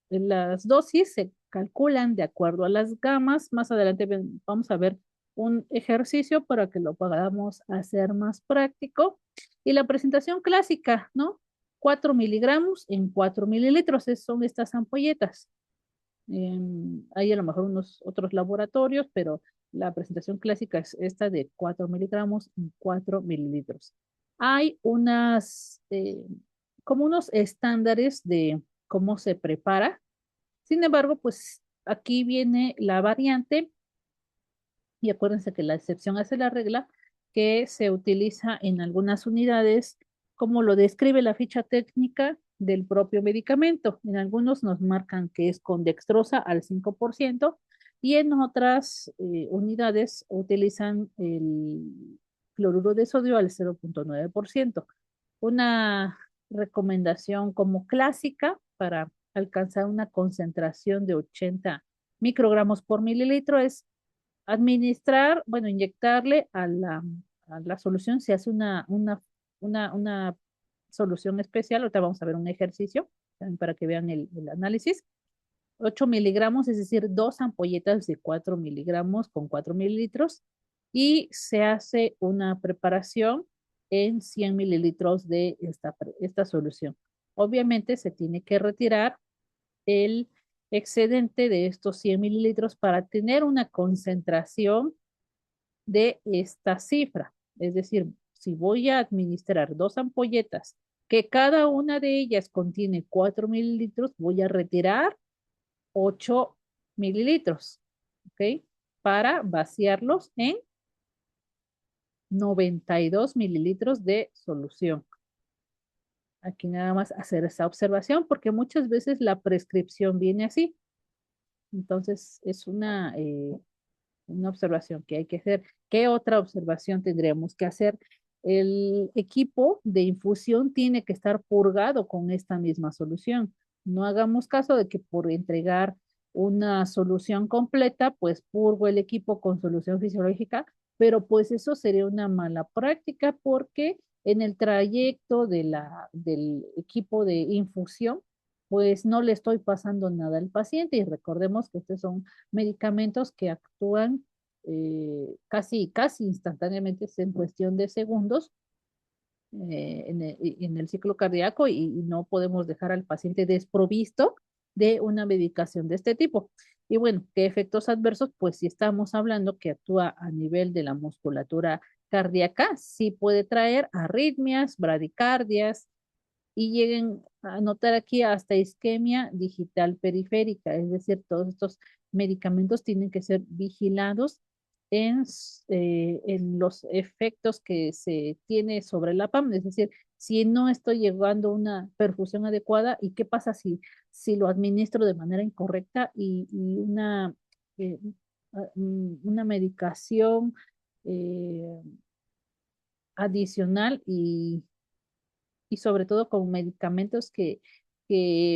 Las dosis se calculan de acuerdo a las gamas. Más adelante vamos a ver un ejercicio para que lo podamos hacer más práctico. Y la presentación clásica, ¿no? 4 miligramos en 4 mililitros, son estas ampolletas. Hay a lo mejor unos otros laboratorios, pero la presentación clásica es esta de 4 miligramos en 4 mililitros. Hay como unos estándares de cómo se prepara. Sin embargo, pues aquí viene la variante y acuérdense que la excepción hace la regla, que se utiliza en algunas unidades, como lo describe la ficha técnica del propio medicamento. En algunos nos marcan que es con dextrosa al 5% y en otras unidades utilizan el cloruro de sodio al 0,9%. Una recomendación como clásica para alcanzar una concentración de 80 microgramos por mililitro es administrar, bueno, inyectarle a la solución, se hace una solución especial. Ahorita vamos a ver un ejercicio también para que vean el análisis. 8 miligramos, es decir, dos ampolletas de 4 miligramos con 4 mililitros y se hace una preparación en 100 mililitros de esta solución. Obviamente se tiene que retirar el excedente de estos 100 mililitros para tener una concentración de esta cifra. Es decir, si voy a administrar 2 ampolletas, que cada una de ellas contiene 4 mililitros, voy a retirar 8 mililitros, ¿ok? Para vaciarlos en 92 mililitros de solución. Aquí nada más hacer esa observación porque muchas veces la prescripción viene así. Entonces es una observación que hay que hacer. ¿Qué otra observación tendríamos que hacer? El equipo de infusión tiene que estar purgado con esta misma solución. No hagamos caso de que por entregar una solución completa, pues purgo el equipo con solución fisiológica, pero pues eso sería una mala práctica porque en el trayecto del equipo de infusión, pues no le estoy pasando nada al paciente y recordemos que estos son medicamentos que actúan casi instantáneamente, es en cuestión de segundos en el ciclo cardíaco y no podemos dejar al paciente desprovisto de una medicación de este tipo. Y bueno, ¿qué efectos adversos? Pues si estamos hablando que actúa a nivel de la musculatura cardíaca, sí puede traer arritmias, bradicardias, y lleguen a notar aquí hasta isquemia digital periférica, es decir, todos estos medicamentos tienen que ser vigilados en los efectos que se tiene sobre la PAM, es decir, si no estoy llevando una perfusión adecuada, ¿y qué pasa si lo administro de manera incorrecta y eh, una medicación eh, adicional y sobre todo con medicamentos que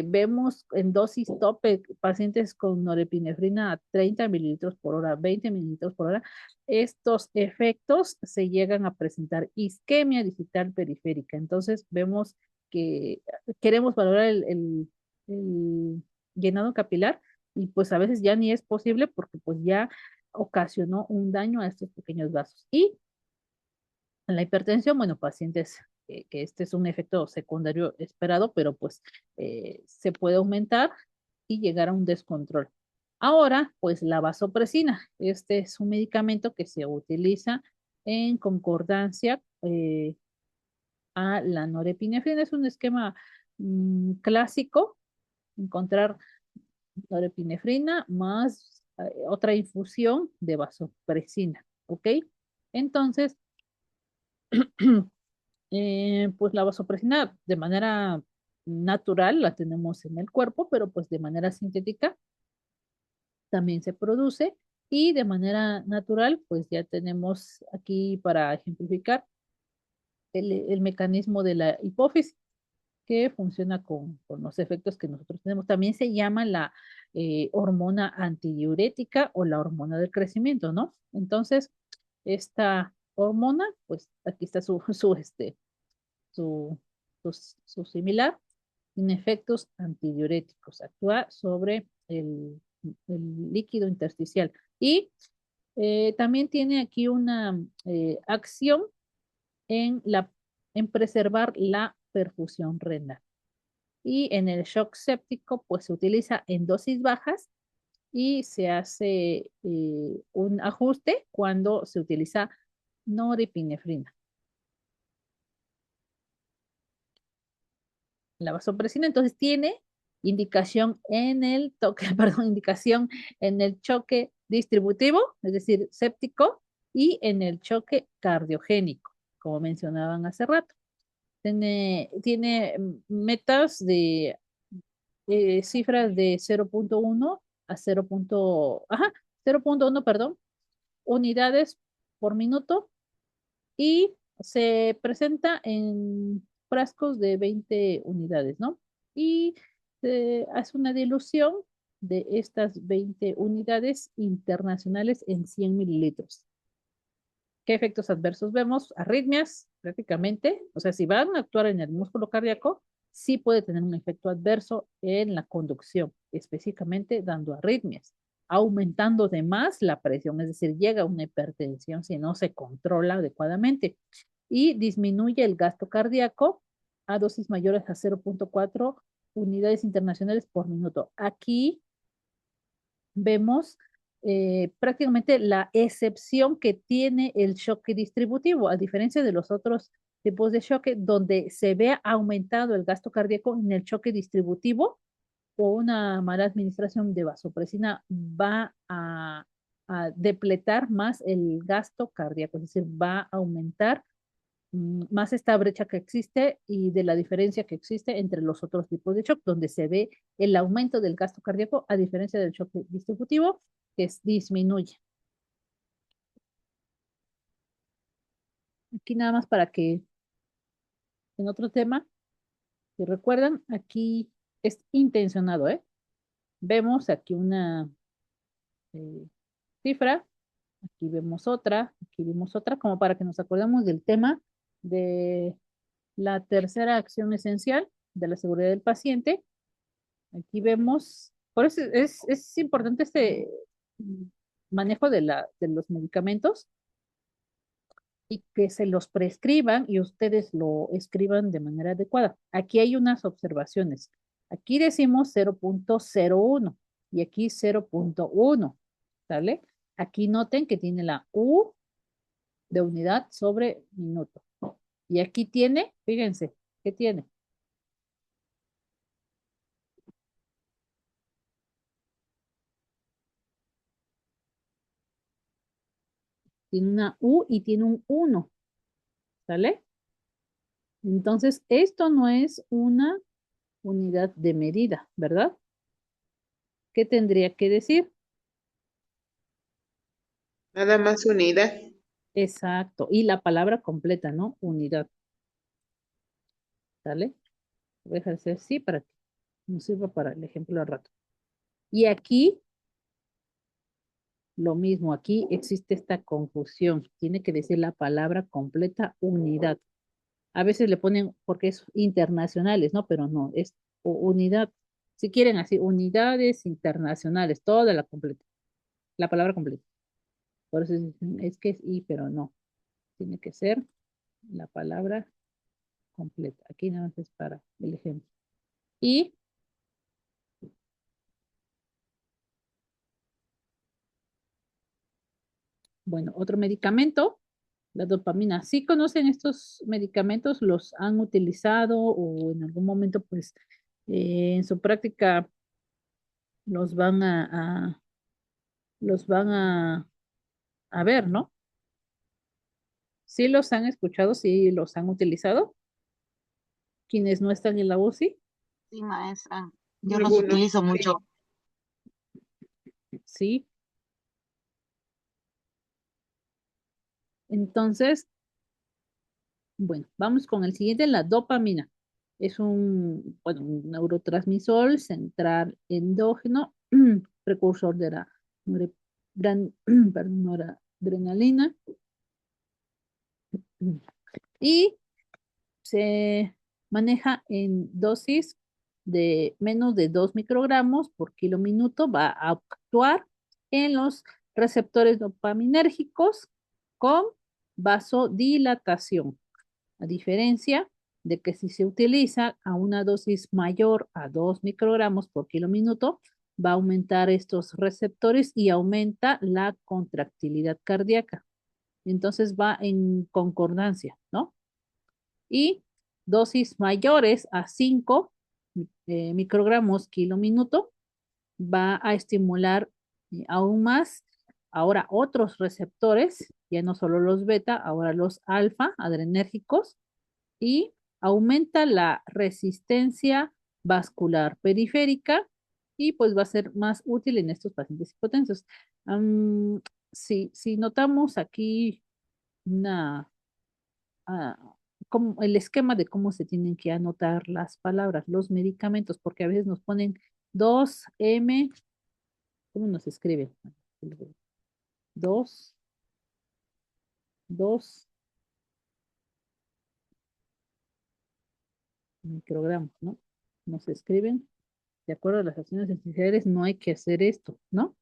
vemos en dosis tope, pacientes con norepinefrina a 30 mililitros por hora, 20 mililitros por hora, estos efectos se llegan a presentar isquemia digital periférica. Entonces vemos que queremos valorar el llenado capilar y pues a veces ya ni es posible porque pues ya ocasionó un daño a estos pequeños vasos. Y en la hipertensión, bueno, pacientes que este es un efecto secundario esperado, pero pues se puede aumentar y llegar a un descontrol. Ahora, pues la vasopresina. Este es un medicamento que se utiliza en concordancia a la norepinefrina. Es un esquema clásico, encontrar norepinefrina más otra infusión de vasopresina, ¿ok? Entonces, pues la vasopresina de manera natural la tenemos en el cuerpo, pero pues de manera sintética también se produce y de manera natural pues ya tenemos aquí para ejemplificar el mecanismo de la hipófisis que funciona con los efectos que nosotros tenemos. También se llama la hormona antidiurética o la hormona del crecimiento, ¿no? Entonces, esta hormona, pues aquí está su, su similar, tiene efectos antidiuréticos, actúa sobre el líquido intersticial y también tiene aquí una acción en, en preservar la perfusión renal. Y en el shock séptico, pues se utiliza en dosis bajas y se hace un ajuste cuando se utiliza norepinefrina. La vasopresina entonces tiene indicación en el toque, perdón, indicación en el choque distributivo, es decir, séptico, y en el choque cardiogénico, como mencionaban hace rato. Tiene metas de cifras de 0.1 a 0.1, perdón, unidades por minuto y se presenta en frascos de 20 unidades, ¿no? Y se hace una dilución de estas 20 unidades internacionales en 100 mililitros. ¿Qué efectos adversos vemos? Arritmias, prácticamente. O sea, si van a actuar en el músculo cardíaco, sí puede tener un efecto adverso en la conducción, específicamente dando arritmias, aumentando de más la presión, es decir, llega a una hipertensión si no se controla adecuadamente y disminuye el gasto cardíaco a dosis mayores a 0.4 unidades internacionales por minuto. Aquí vemos prácticamente la excepción que tiene el choque distributivo, a diferencia de los otros tipos de choque, donde se ve aumentado el gasto cardíaco en el choque distributivo o una mala administración de vasopresina va a depletar más el gasto cardíaco, es decir, va a aumentar más esta brecha que existe y de la diferencia que existe entre los otros tipos de shock, donde se ve el aumento del gasto cardíaco a diferencia del shock distributivo, que disminuye. Aquí nada más para que, en otro tema, si recuerdan, aquí es intencionado, ¿eh? Vemos aquí una cifra, aquí vemos otra, como para que nos acordemos del tema de la tercera acción esencial de la seguridad del paciente. Aquí vemos, por eso es importante este manejo de los medicamentos y que se los prescriban y ustedes lo escriban de manera adecuada. Aquí hay unas observaciones. Aquí decimos 0.01 y aquí 0.1, ¿sale? Aquí noten que tiene la U de unidad sobre minuto. Y aquí tiene, fíjense, ¿qué tiene? Tiene una U y tiene un 1, ¿sale? Entonces, esto no es una unidad de medida, ¿verdad? ¿Qué tendría que decir? Nada más unidad. Exacto. Y la palabra completa, ¿no? Unidad, ¿sale? Voy a dejar de hacer así para que nos sirva para el ejemplo al rato. Y aquí, lo mismo, aquí existe esta confusión. Tiene que decir la palabra completa, unidad. A veces le ponen, porque es internacionales, ¿no? Pero no, es unidad. Si quieren así, unidades internacionales, toda la completa, la palabra completa. Por eso dicen, es que es I, pero no. Tiene que ser la palabra completa. Aquí nada más es para el ejemplo. Y, bueno, otro medicamento, la dopamina. ¿Sí conocen estos medicamentos? ¿Los han utilizado o en algún momento, pues, en su práctica los van los van a ver, ¿no? ¿Sí los han escuchado? ¿Sí los han utilizado? Quienes no están en la UCI, Sí, maestra, yo los Algunos. utilizo mucho. sí. Entonces, bueno, vamos con el siguiente, la dopamina. Es bueno, un neurotransmisor central endógeno, precursor de la perdón, noradrenalina, y se maneja en dosis de menos de 2 microgramos por kilo minuto. Va a actuar en los receptores dopaminérgicos con vasodilatación, a diferencia de que si se utiliza a una dosis mayor a 2 microgramos por kilo minuto, va a aumentar estos receptores y aumenta la contractilidad cardíaca. Entonces va en concordancia, ¿no? Y dosis mayores a 5 microgramos kilo minuto va a estimular aún más ahora otros receptores, ya no solo los beta, ahora los alfa adrenérgicos, y aumenta la resistencia vascular periférica y pues va a ser más útil en estos pacientes hipotensos. Si notamos aquí una, como el esquema de cómo se tienen que anotar las palabras, los medicamentos, porque a veces nos ponen 2M, ¿cómo nos escribe? 2, 2 microgramos, ¿no? Nos escriben, de acuerdo a las acciones esenciales, no hay que hacer esto, ¿no?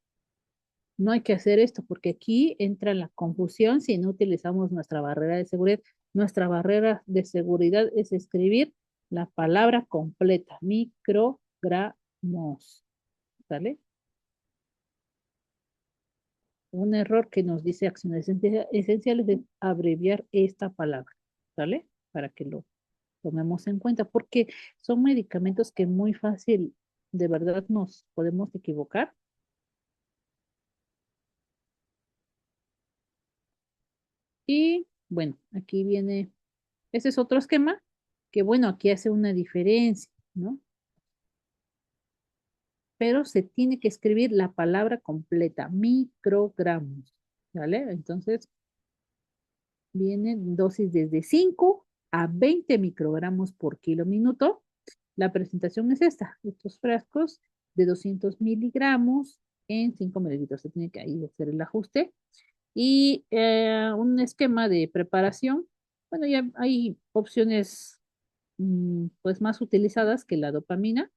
No hay que hacer esto porque aquí entra la confusión si no utilizamos nuestra barrera de seguridad. Nuestra barrera de seguridad es escribir la palabra completa, microgramos, ¿vale? un error que nos dice acciones esenciales es abreviar esta palabra, ¿vale? Para que lo tomemos en cuenta, porque son medicamentos que muy fácil, de verdad, nos podemos equivocar. Y bueno, aquí viene, ese es otro esquema que bueno, aquí hace una diferencia, ¿no? Pero se tiene que escribir la palabra completa, microgramos, ¿vale? Entonces, viene dosis desde 5 a 20 microgramos por kilo minuto. La presentación es esta, estos frascos de 200 miligramos en 5 mililitros. Se tiene que ahí hacer el ajuste. Y un esquema de preparación. Bueno, ya hay opciones pues más utilizadas que la dopamina,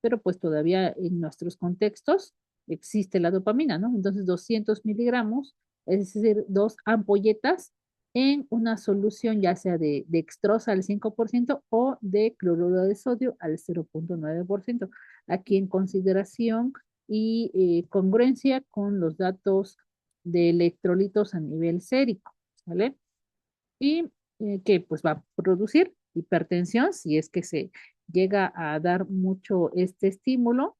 pero pues todavía en nuestros contextos existe la dopamina, ¿no? Entonces 200 miligramos, es decir, 2 ampolletas en una solución ya sea de dextrosa al 5% o de cloruro de sodio al 0,9%. Aquí en consideración y congruencia con los datos de electrolitos a nivel sérico, ¿vale? Y que pues va a producir hipertensión si es que se llega a dar mucho este estímulo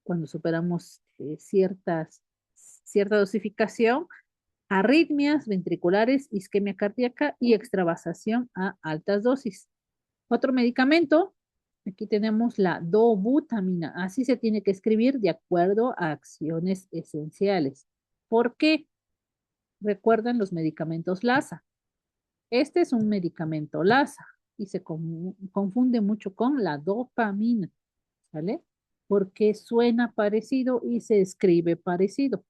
cuando superamos cierta dosificación, arritmias ventriculares, isquemia cardíaca y extravasación a altas dosis. Otro medicamento, aquí tenemos la dobutamina, así se tiene que escribir de acuerdo a acciones esenciales. ¿Por qué? Recuerdan los medicamentos LASA. Este es un medicamento LASA y se confunde mucho con la dopamina, ¿vale? Porque suena parecido y se escribe parecido,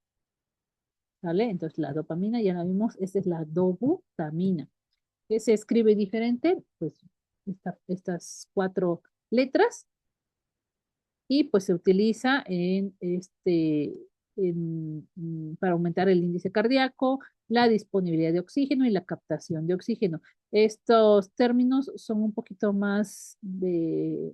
¿vale? Entonces la dopamina ya la vimos, esta es la dobutamina. ¿Qué se escribe diferente? Pues estas 4 letras y pues se utiliza para aumentar el índice cardíaco, la disponibilidad de oxígeno y la captación de oxígeno. Estos términos son un poquito más de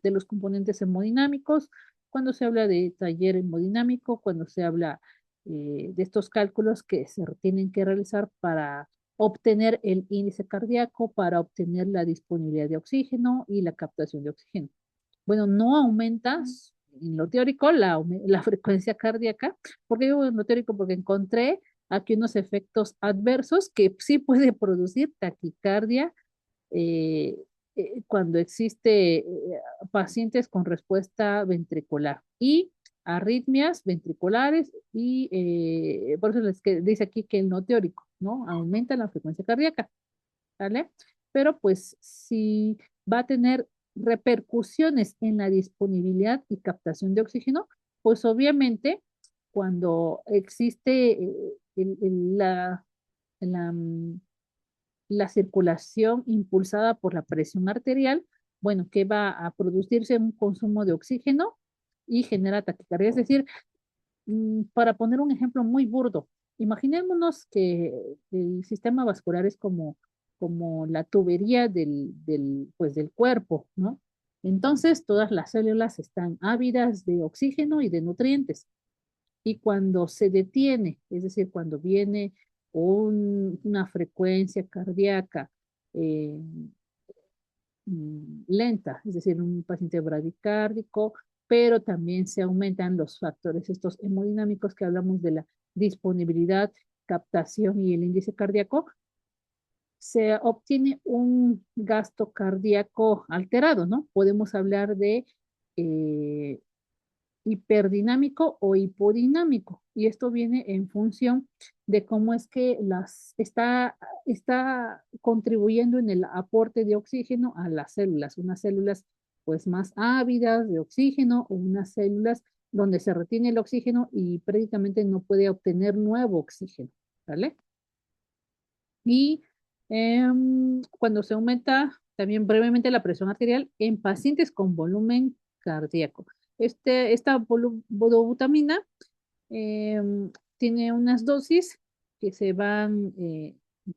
los componentes hemodinámicos, cuando se habla de taller hemodinámico, cuando se habla de estos cálculos que se tienen que realizar para obtener el índice cardíaco, para obtener la disponibilidad de oxígeno y la captación de oxígeno. Bueno, no aumenta en lo teórico la frecuencia cardíaca. ¿Por qué digo en lo teórico? Porque encontré aquí unos efectos adversos que sí puede producir taquicardia eh, cuando existe pacientes con respuesta ventricular y arritmias ventriculares y por eso les que dice aquí que el no teórico, ¿no? Aumenta la frecuencia cardíaca, ¿vale? Pero pues si va a tener repercusiones en la disponibilidad y captación de oxígeno, pues obviamente cuando existe la, mm, la circulación impulsada por la presión arterial, bueno, que va a producirse un consumo de oxígeno y genera taquicardia. Es decir, para poner un ejemplo muy burdo, imaginémonos que el sistema vascular es como la tubería pues, del cuerpo, ¿no? Entonces, todas las células están ávidas de oxígeno y de nutrientes. Y cuando se detiene, es decir, cuando viene una frecuencia cardíaca eh, lenta, es decir, un paciente bradicárdico, pero también se aumentan los factores estos hemodinámicos que hablamos de la disponibilidad, captación y el índice cardíaco, se obtiene un gasto cardíaco alterado, ¿no? Podemos hablar de eh, hiperdinámico o hipodinámico. Y esto viene en función de cómo es que está contribuyendo en el aporte de oxígeno a las células. Unas células pues más ávidas de oxígeno o unas células donde se retiene el oxígeno y prácticamente no puede obtener nuevo oxígeno, ¿vale? Y cuando se aumenta también brevemente la presión arterial en pacientes con volumen cardíaco. Esta butamina tiene unas dosis que se van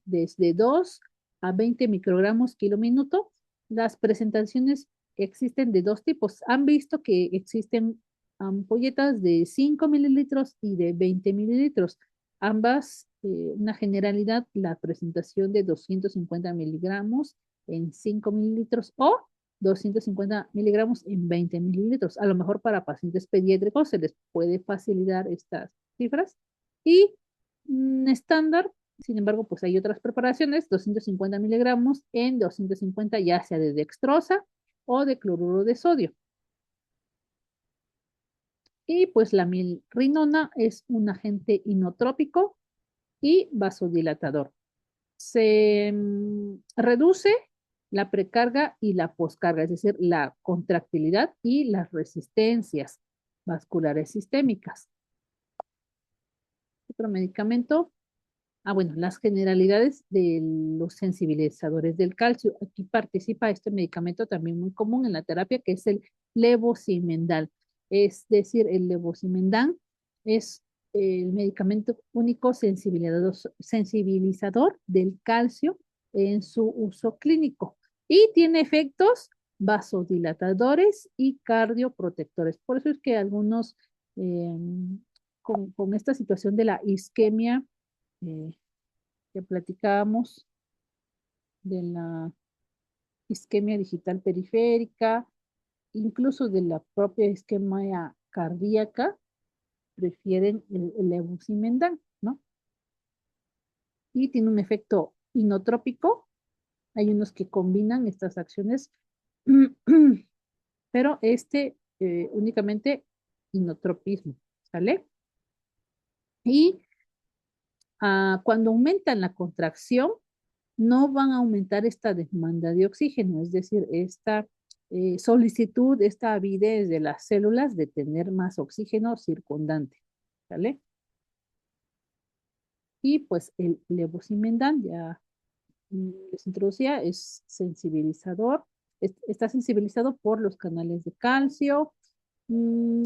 desde 2 a 20 microgramos kilo minuto. Las presentaciones existen de 2 tipos. Han visto que existen ampolletas de 5 mililitros y de 20 mililitros. Ambas, una generalidad, la presentación de 250 miligramos en 5 mililitros o 250 miligramos en 20 mililitros. A lo mejor para pacientes pediátricos se les puede facilitar estas cifras. Y estándar, sin embargo, pues hay otras preparaciones, 250 miligramos en 250 ya sea de dextrosa o de cloruro de sodio. Y pues la milrinona es un agente inotrópico y vasodilatador. Se reduce la precarga y la poscarga, es decir, la contractilidad y las resistencias vasculares sistémicas. Otro medicamento. Bueno, las generalidades de los sensibilizadores del calcio. Aquí participa este medicamento también muy común en la terapia, que es el levosimendan. Es decir, el levosimendan es el medicamento único sensibilizador del calcio en su uso clínico y tiene efectos vasodilatadores y cardioprotectores. Por eso es que algunos con esta situación de la isquemia eh, que platicábamos, de la isquemia digital periférica, incluso de la propia isquemia cardíaca, prefieren el levosimendan, ¿no? Y tiene un efecto inotrópico. Hay unos que combinan estas acciones, pero únicamente inotropismo, ¿sale? Y cuando aumentan la contracción, no van a aumentar esta demanda de oxígeno, es decir, esta solicitud, esta avidez de las células de tener más oxígeno circundante, ¿vale? Y pues el levosimendan, ya les introducía, es sensibilizador, está sensibilizado por los canales de calcio,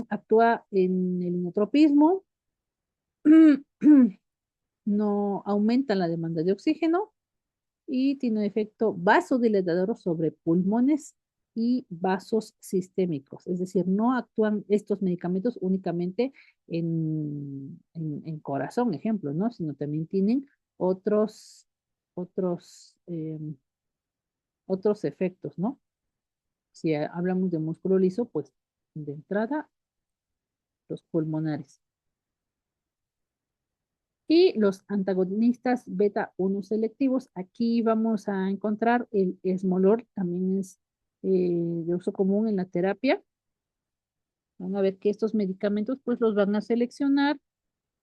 actúa en el inotropismo, no aumenta la demanda de oxígeno y tiene un efecto vasodilatador sobre pulmones y vasos sistémicos. Es decir, no actúan estos medicamentos únicamente en corazón, ejemplo, ¿no? Sino también tienen otros, otros efectos, ¿no? Si hablamos de músculo liso, pues de entrada, los pulmonares. Y los antagonistas beta 1 selectivos, aquí vamos a encontrar el esmolor, también es de uso común en la terapia. Van a ver que estos medicamentos pues los van a seleccionar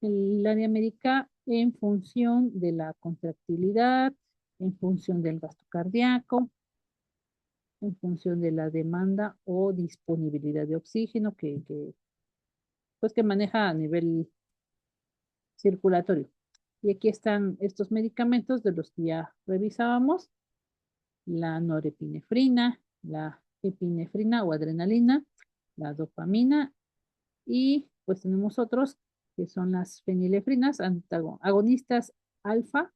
el área médica en función de la contractilidad, en función del gasto cardíaco, en función de la demanda o disponibilidad de oxígeno pues que maneja a nivel circulatorio. Y aquí están estos medicamentos de los que ya revisábamos, la norepinefrina, la epinefrina o adrenalina, la dopamina y pues tenemos otros que son las fenilefrinas, agonistas alfa,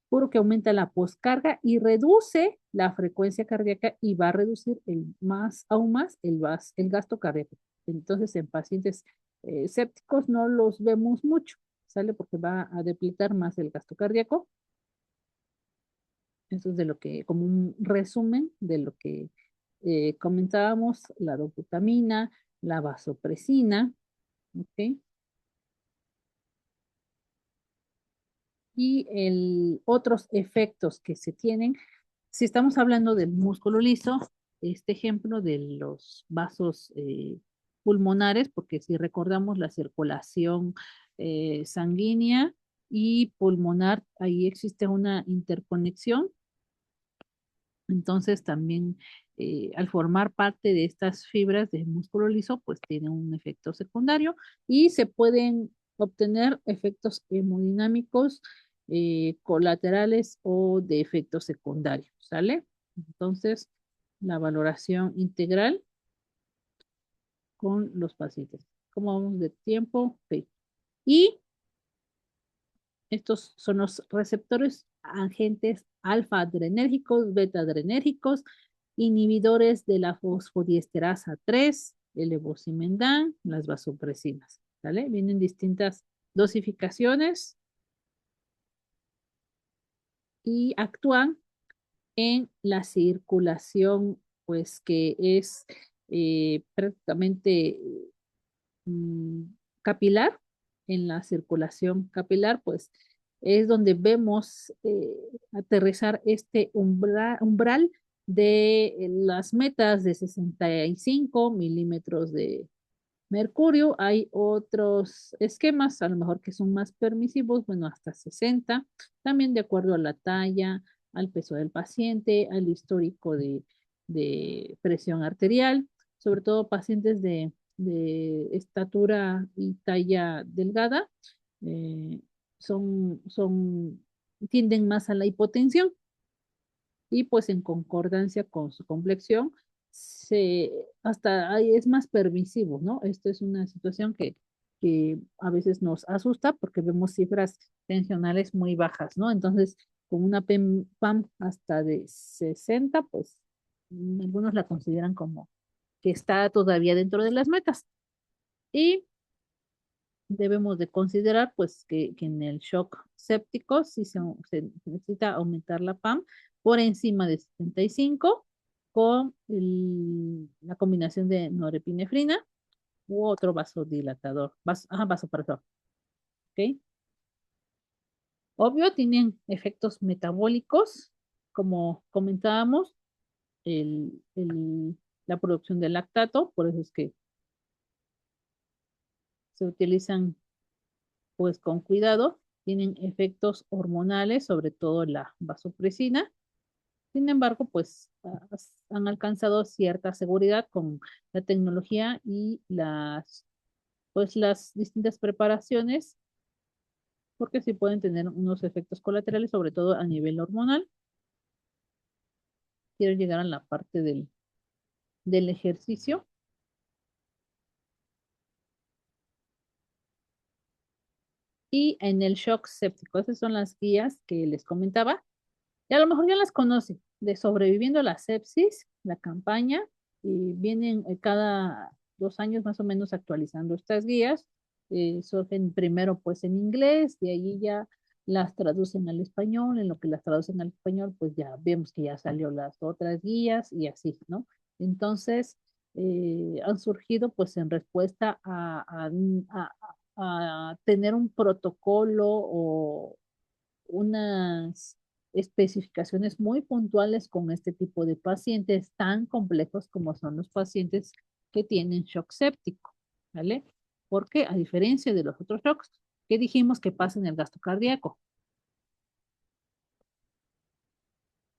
puro que aumenta la poscarga y reduce la frecuencia cardíaca y va a reducir aún más el gasto cardíaco. Entonces en pacientes sépticos no los vemos mucho, ¿sale? Porque va a depletar más el gasto cardíaco. Eso es de lo que, como un resumen de lo que comentábamos, la dobutamina, la vasopresina, ¿ok? Y otros efectos que se tienen, si estamos hablando del músculo liso, este ejemplo de los vasos pulmonares, porque si recordamos la circulación sanguínea y pulmonar, ahí existe una interconexión. Entonces también al formar parte de estas fibras de músculo liso, pues tiene un efecto secundario y se pueden obtener efectos hemodinámicos colaterales o de efectos secundarios, ¿sale? Entonces, la valoración integral con los pacientes. ¿Cómo vamos de tiempo? Ok. Y estos son los receptores agentes alfa-adrenérgicos, beta-adrenérgicos, inhibidores de la fosfodiesterasa 3, el levosimendan, las vasopresinas, ¿vale? Vienen distintas dosificaciones y actúan en la circulación, pues que es prácticamente mm, capilar. En la circulación capilar, pues es donde vemos aterrizar este umbral de las metas de 65 milímetros de mercurio. Hay otros esquemas, a lo mejor que son más permisivos, bueno, hasta 60, también de acuerdo a la talla, al peso del paciente, al histórico de presión arterial, sobre todo pacientes de estatura y talla delgada, eh, tienden más a la hipotensión y pues en concordancia con su complexión, hasta ahí es más permisivo, ¿no? Esto es una situación que a veces nos asusta porque vemos cifras tensionales muy bajas, ¿no? Entonces, con una PAM hasta de 60, pues algunos la consideran como que está todavía dentro de las metas. Y debemos de considerar pues que en el shock séptico sí se necesita aumentar la PAM por encima de 75 con la combinación de norepinefrina u otro vasodilatador, vasopresor, ¿ok? Obvio, tienen efectos metabólicos, como comentábamos, la producción de lactato, por eso es que se utilizan pues con cuidado, tienen efectos hormonales, sobre todo la vasopresina. Sin embargo, pues han alcanzado cierta seguridad con la tecnología y pues las distintas preparaciones, porque sí pueden tener unos efectos colaterales, sobre todo a nivel hormonal. Quiero llegar a la parte del ejercicio. Y en el shock séptico, esas son las guías que les comentaba. Y a lo mejor ya las conoce, de Sobreviviendo a la Sepsis, la campaña, y vienen cada 2 años más o menos actualizando estas guías. Surgen primero pues en inglés, de allí ya las traducen al español, en lo que las traducen al español, pues ya vemos que ya salió las otras guías y así, ¿no? Entonces, han surgido pues en respuesta a tener un protocolo o unas especificaciones muy puntuales con este tipo de pacientes tan complejos como son los pacientes que tienen shock séptico, ¿vale? Porque a diferencia de los otros shocks, que dijimos que pasa en el gasto cardíaco.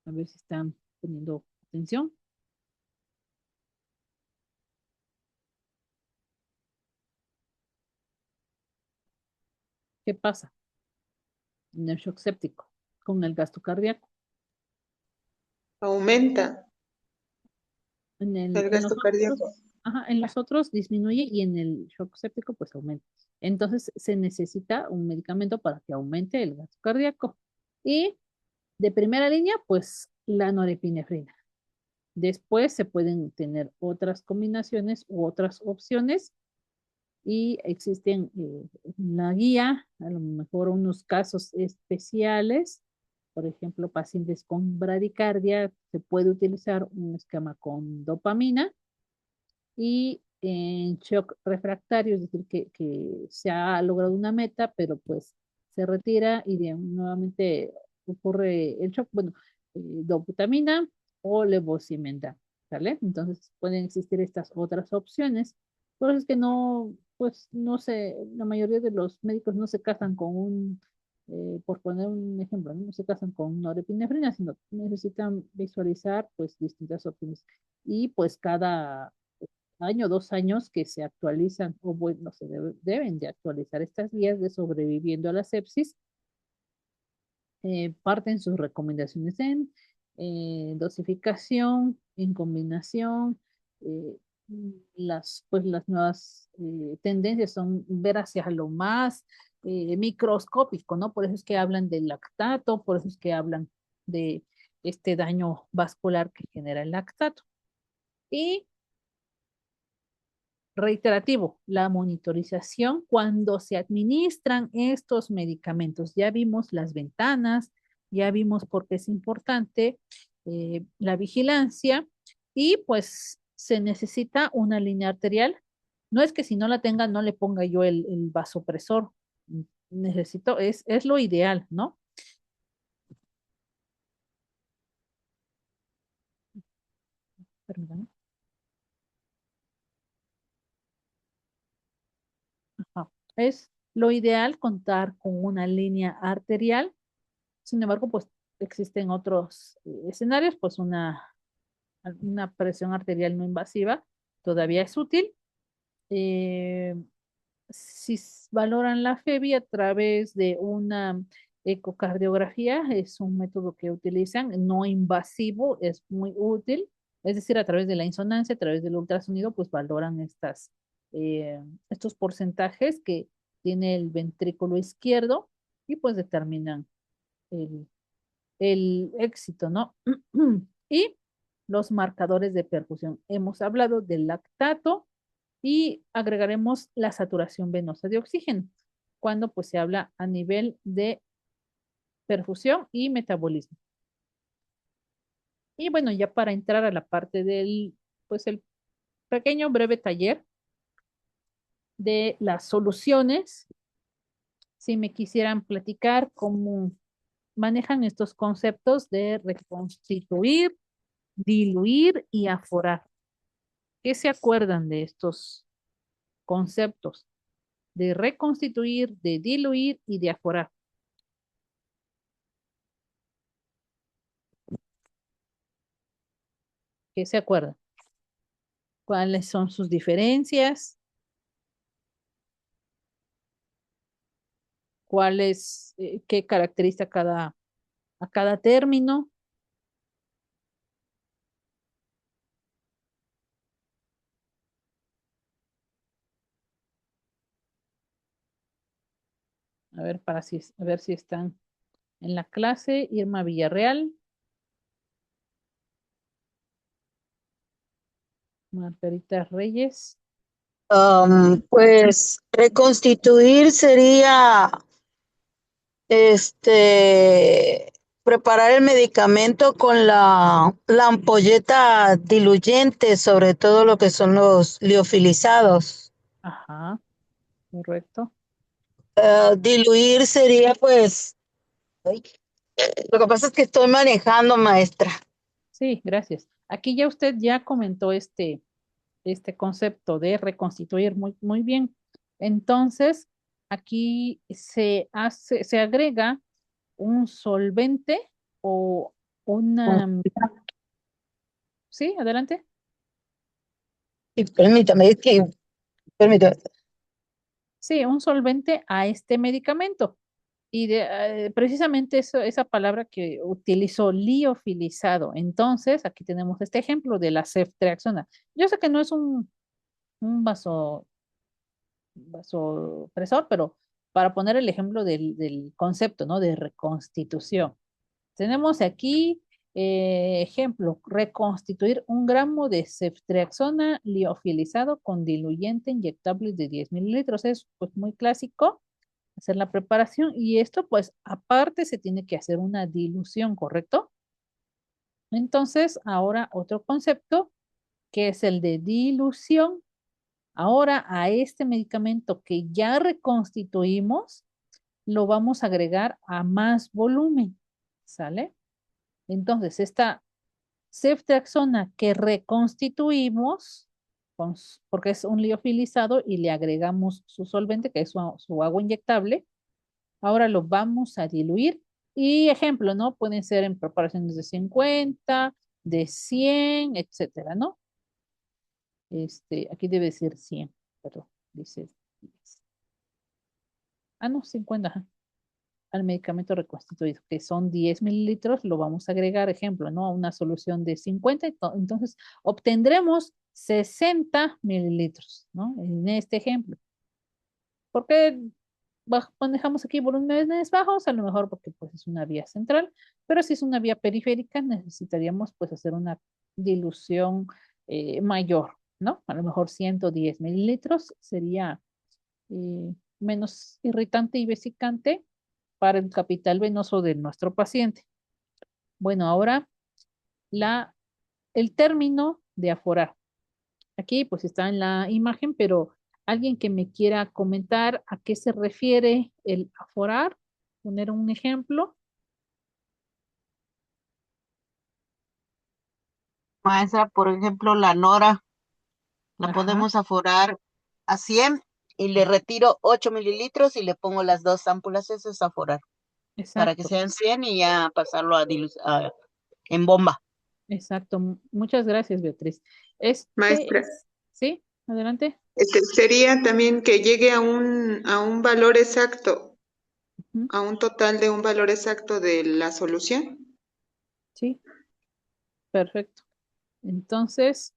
A ver si están poniendo atención. ¿Qué pasa en el shock séptico con el gasto cardíaco? Aumenta el En los gasto otros, cardíaco. ajá, en los otros disminuye y en el shock séptico pues aumenta. Entonces se necesita un medicamento para que aumente el gasto cardíaco. Y de primera línea, pues la norepinefrina. Después se pueden tener otras combinaciones u otras opciones y existen la guía, a lo mejor unos casos especiales, por ejemplo, pacientes con bradicardia, se puede utilizar un esquema con dopamina y en shock refractario, es decir, que se ha logrado una meta, pero pues se retira y nuevamente ocurre el shock, bueno, dobutamina o levosimendan, ¿vale? Entonces pueden existir estas otras opciones. Por eso es que no, pues no sé, la mayoría de los médicos no se casan con por poner un ejemplo, no se casan con norepinefrina, sino necesitan visualizar pues distintas opciones. Y pues cada año, 2 años que se actualizan, o bueno, deben de actualizar estas guías de sobreviviendo a la sepsis, parten sus recomendaciones en dosificación, en combinación, eh, pues las nuevas tendencias son ver hacia lo más microscópico, ¿no? Por eso es que hablan del lactato, por eso es que hablan de este daño vascular que genera el lactato. Y reiterativo, la monitorización cuando se administran estos medicamentos. Ya vimos las ventanas, ya vimos por qué es importante la vigilancia y pues se necesita una línea arterial. No es que si no la tenga, no le ponga yo el vasopresor. Necesito, es lo ideal, ¿no? Permítame. Ajá. Es lo ideal contar con una línea arterial. Sin embargo, pues existen otros escenarios, pues una presión arterial no invasiva todavía es útil. Eh, si valoran la FEBI a través de una ecocardiografía, es un método que utilizan, no invasivo, es muy útil. Es decir, a través de la insonancia, a través del ultrasonido, pues valoran estos porcentajes que tiene el ventrículo izquierdo y pues determinan el, el éxito, ¿no? Y los marcadores de perfusión. Hemos hablado del lactato y agregaremos la saturación venosa de oxígeno, cuando pues se habla a nivel de perfusión y metabolismo. Y bueno, ya para entrar a la parte pues el pequeño breve taller de las soluciones, si me quisieran platicar cómo manejan estos conceptos de reconstituir, diluir y aforar. ¿Qué se acuerdan de estos conceptos? De reconstituir, de diluir y de aforar. ¿Qué se acuerdan? ¿Cuáles son sus diferencias? ¿Qué caracteriza a cada término? A ver, a ver si están en la clase. Irma Villarreal, Margarita Reyes. Pues reconstituir sería preparar el medicamento con la ampolleta diluyente, sobre todo lo que son los liofilizados. Ajá, correcto. Diluir sería pues, ay, lo que pasa es que estoy manejando, maestra. Sí, gracias. Aquí ya usted ya comentó este concepto de reconstituir muy bien. Entonces, aquí se agrega un solvente o una... Sí, adelante. Y permítame, permítame. Sí, un solvente a este medicamento. Y precisamente esa palabra que utilizó, liofilizado. Entonces, aquí tenemos este ejemplo de la ceftriaxona. Yo sé que no es un vasopresor, pero para poner el ejemplo del concepto, ¿no? De reconstitución. Tenemos aquí, ejemplo, reconstituir 1 gramo de ceftriaxona liofilizado con diluyente inyectable de 10 mililitros. Es pues muy clásico hacer la preparación y esto pues aparte se tiene que hacer una dilución, ¿correcto? Entonces, ahora otro concepto que es el de dilución. Ahora a este medicamento que ya reconstituimos, lo vamos a agregar a más volumen, ¿sale? Entonces, esta ceftriaxona que reconstituimos, porque es un liofilizado y le agregamos su solvente, que es su agua inyectable, ahora lo vamos a diluir. Y ejemplo, ¿no? Pueden ser en preparaciones de 50, de 100, etcétera, ¿no? Aquí debe decir 100, pero dice 10. Ah, no, 50, ajá. Al medicamento reconstituido, que son 10 mililitros, lo vamos a agregar, ejemplo, ¿no? A una solución de 50, entonces obtendremos 60 mililitros, ¿no? En este ejemplo. ¿Por qué manejamos aquí volúmenes bajos? A lo mejor porque pues es una vía central, pero si es una vía periférica necesitaríamos pues hacer una dilución mayor, ¿no? A lo mejor 110 mililitros sería menos irritante y vesicante para el capital venoso de nuestro paciente. Bueno, ahora el término de aforar. Aquí pues está en la imagen, pero alguien que me quiera comentar a qué se refiere el aforar, poner un ejemplo. Maestra, por ejemplo, la nora la Ajá, podemos aforar a 100 y le retiro 8 mililitros y le pongo las dos ámpulas. Eso es aforar, para que exacto, sean 100 y ya pasarlo en bomba. exacto. Muchas gracias, Beatriz. Este Maestra, es, ¿sí? Adelante. sería también que llegue a un valor exacto, Ujú, a un total de un valor exacto de la solución. sí, perfecto. Entonces,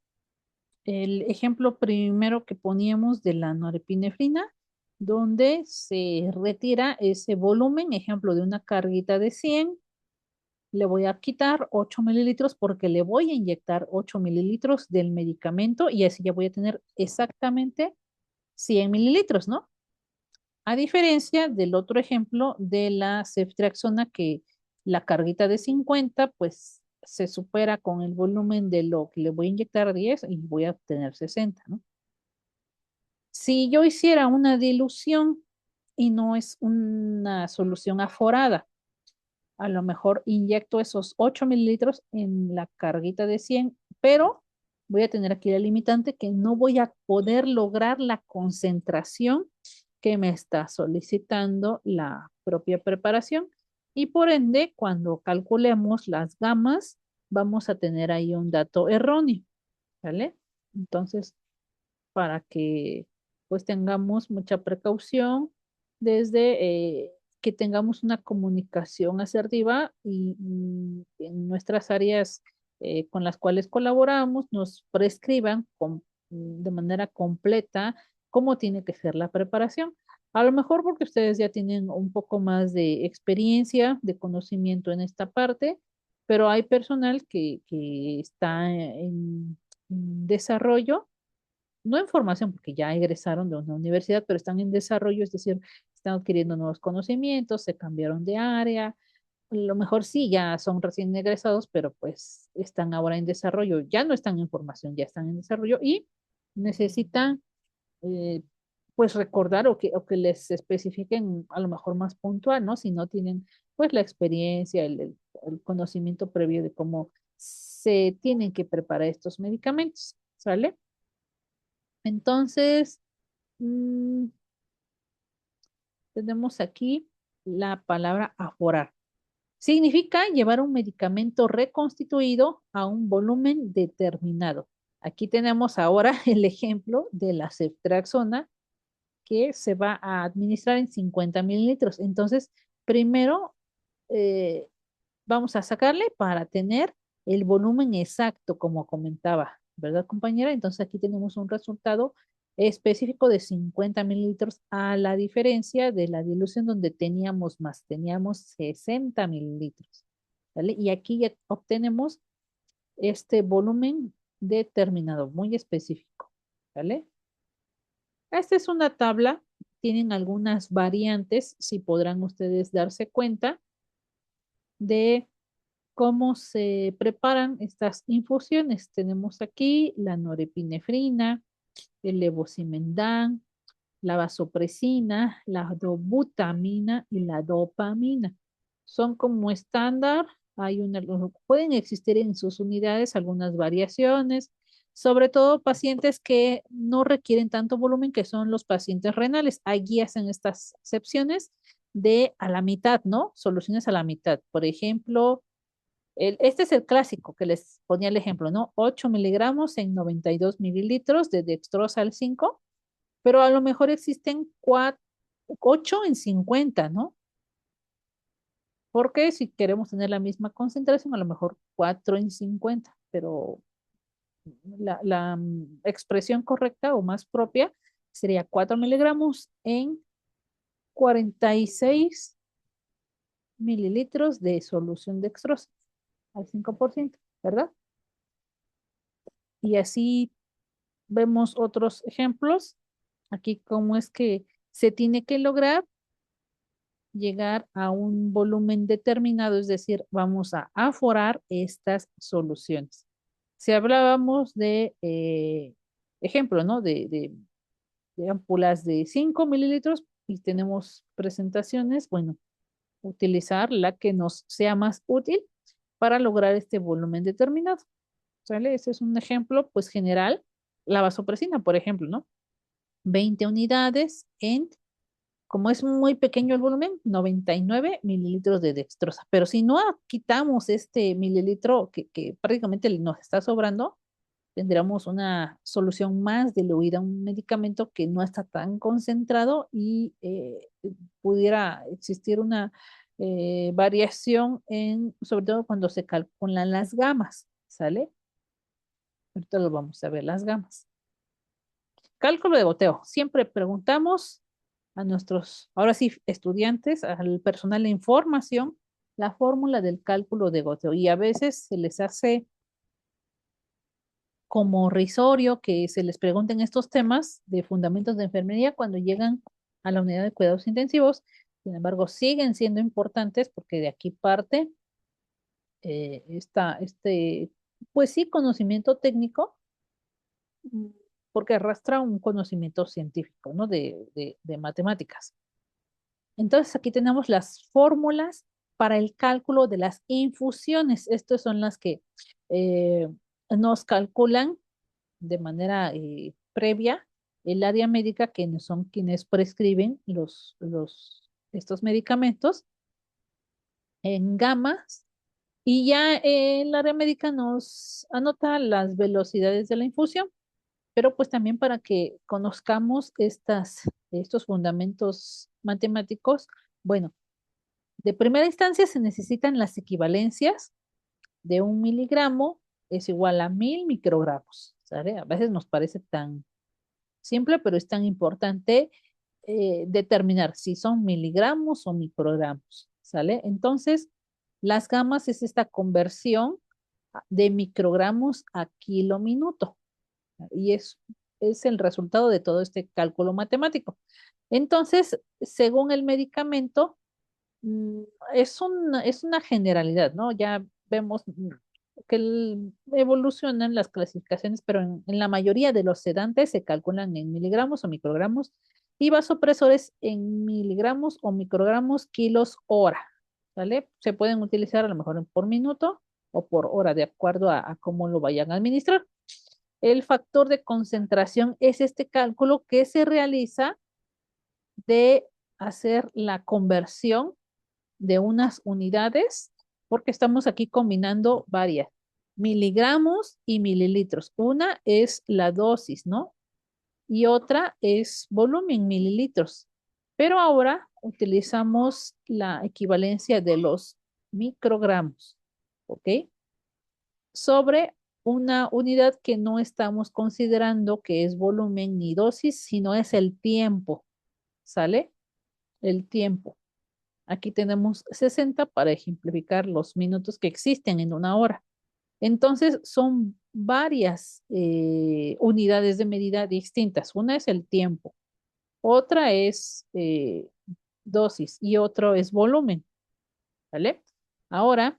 el ejemplo primero que poníamos de la norepinefrina, donde se retira ese volumen, ejemplo de una carguita de 100, le voy a quitar 8 mililitros porque le voy a inyectar 8 mililitros del medicamento y así ya voy a tener exactamente 100 mililitros, ¿no? A diferencia del otro ejemplo de la ceftriaxona, que la carguita de 50, pues se supera con el volumen de lo que le voy a inyectar 10 y voy a obtener 60, ¿no? Si yo hiciera una dilución y no es una solución aforada, a lo mejor inyecto esos 8 mililitros en la carguita de 100, pero voy a tener aquí la limitante que no voy a poder lograr la concentración que me está solicitando la propia preparación. Y por ende, cuando calculemos las gamas, vamos a tener ahí un dato erróneo, ¿vale? Entonces, para que pues tengamos mucha precaución desde que tengamos una comunicación asertiva y en nuestras áreas con las cuales colaboramos nos prescriban de manera completa cómo tiene que ser la preparación. A lo mejor porque ustedes ya tienen un poco más de experiencia, de conocimiento en esta parte, pero hay personal que está en desarrollo, no en formación, porque ya egresaron de una universidad, pero están en desarrollo, es decir, están adquiriendo nuevos conocimientos, se cambiaron de área, a lo mejor sí, ya son recién egresados, pero pues están ahora en desarrollo, ya no están en formación, ya están en desarrollo y necesitan eh, pues recordar o que les especifiquen a lo mejor más puntual, ¿no? Si no tienen pues la experiencia, el conocimiento previo de cómo se tienen que preparar estos medicamentos, ¿sale? Entonces, mm, tenemos aquí la palabra aforar. Significa llevar un medicamento reconstituido a un volumen determinado. Aquí tenemos ahora el ejemplo de la ceftriaxona que se va a administrar en 50 mililitros. Entonces, primero eh, vamos a sacarle para tener el volumen exacto, como comentaba, ¿verdad, compañera? Entonces aquí tenemos un resultado específico de 50 mililitros a la diferencia de la dilución donde teníamos más, teníamos 60 mililitros, ¿vale? Y aquí ya obtenemos este volumen determinado, muy específico, ¿vale? Esta es una tabla, tienen algunas variantes, si podrán ustedes darse cuenta de cómo se preparan estas infusiones. Tenemos aquí la norepinefrina, el levosimendan, la vasopresina, la dobutamina y la dopamina. Son como estándar, pueden existir en sus unidades algunas variaciones, sobre todo pacientes que no requieren tanto volumen, que son los pacientes renales. Hay guías en estas excepciones de a la mitad, ¿no? Soluciones a la mitad. Por ejemplo, este es el clásico que les ponía el ejemplo, ¿no? 8 miligramos en 92 mililitros de dextrosal 5, pero a lo mejor existen 8 en 50, ¿no? Porque si queremos tener la misma concentración, a lo mejor 4 en 50, pero la expresión correcta o más propia sería 4 miligramos en 46 mililitros de solución dextrosa al 5%, ¿verdad? Y así vemos otros ejemplos. Aquí cómo es que se tiene que lograr llegar a un volumen determinado, es decir, vamos a aforar estas soluciones. Si hablábamos de ejemplo, ¿no? De ámpulas de 5 mililitros y tenemos presentaciones, bueno, utilizar la que nos sea más útil para lograr este volumen determinado. ¿Sale? Ese es un ejemplo, pues general. La vasopresina, por ejemplo, ¿no? 20 unidades en, como es muy pequeño el volumen, 99 mililitros de dextrosa. Pero si no quitamos este mililitro que prácticamente nos está sobrando, tendríamos una solución más diluida, un medicamento que no está tan concentrado y pudiera existir una variación en, sobre todo cuando se calculan las gamas, ¿sale? Ahorita lo vamos a ver, las gamas. Cálculo de goteo. Siempre preguntamos a nuestros, ahora sí, estudiantes, al personal de información, la fórmula del cálculo de goteo. Y a veces se les hace como risorio que se les pregunten estos temas de fundamentos de enfermería cuando llegan a la unidad de cuidados intensivos. Sin embargo, siguen siendo importantes porque de aquí parte pues sí, conocimiento técnico, mm, porque arrastra un conocimiento científico, ¿no? De matemáticas. Entonces, aquí tenemos las fórmulas para el cálculo de las infusiones. Estas son las que eh, nos calculan de manera previa el área médica, que son quienes prescriben estos medicamentos en gamas, y ya el área médica nos anota las velocidades de la infusión, pero pues también para que conozcamos estos fundamentos matemáticos. Bueno, de primera instancia se necesitan las equivalencias de 1 miligramo es igual a 1000 microgramos, ¿sale? A veces nos parece tan simple, pero es tan importante determinar si son miligramos o microgramos, ¿sale? Entonces, las gamas es esta conversión de microgramos a kilóminuto y es el resultado de todo este cálculo matemático. Entonces, según el medicamento, mm, es una generalidad, ¿no? Ya vemos que evolucionan las clasificaciones, pero en la mayoría de los sedantes se calculan en miligramos o microgramos y vasopresores en miligramos o microgramos kilos hora, ¿vale? Se pueden utilizar a lo mejor por minuto o por hora, de acuerdo a cómo lo vayan a administrar. El factor de concentración es este cálculo que se realiza de hacer la conversión de unas unidades, porque estamos aquí combinando varias, miligramos y mililitros. Una es la dosis, ¿no? Y otra es volumen, mililitros. Pero ahora utilizamos la equivalencia de los microgramos, ¿ok? Sobre una unidad que no estamos considerando que es volumen ni dosis, sino es el tiempo, ¿sale? El tiempo. Aquí tenemos 60 para ejemplificar los minutos que existen en una hora. Entonces, son varias unidades de medida distintas. Una es el tiempo, otra es dosis y otro es volumen. ¿Vale? Ahora,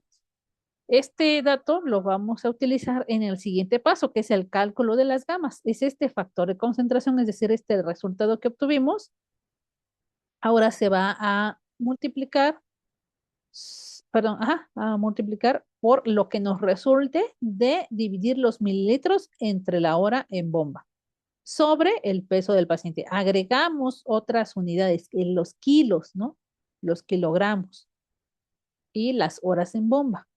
este dato lo vamos a utilizar en el siguiente paso, que es el cálculo de las gamas. Es este factor de concentración, es decir, este resultado que obtuvimos. Ahora se va a multiplicar, perdón, a multiplicar por lo que nos resulte de dividir los mililitros entre la hora en bomba sobre el peso del paciente. Agregamos otras unidades, en los kilos, ¿no? Los kilogramos y las horas en bomba.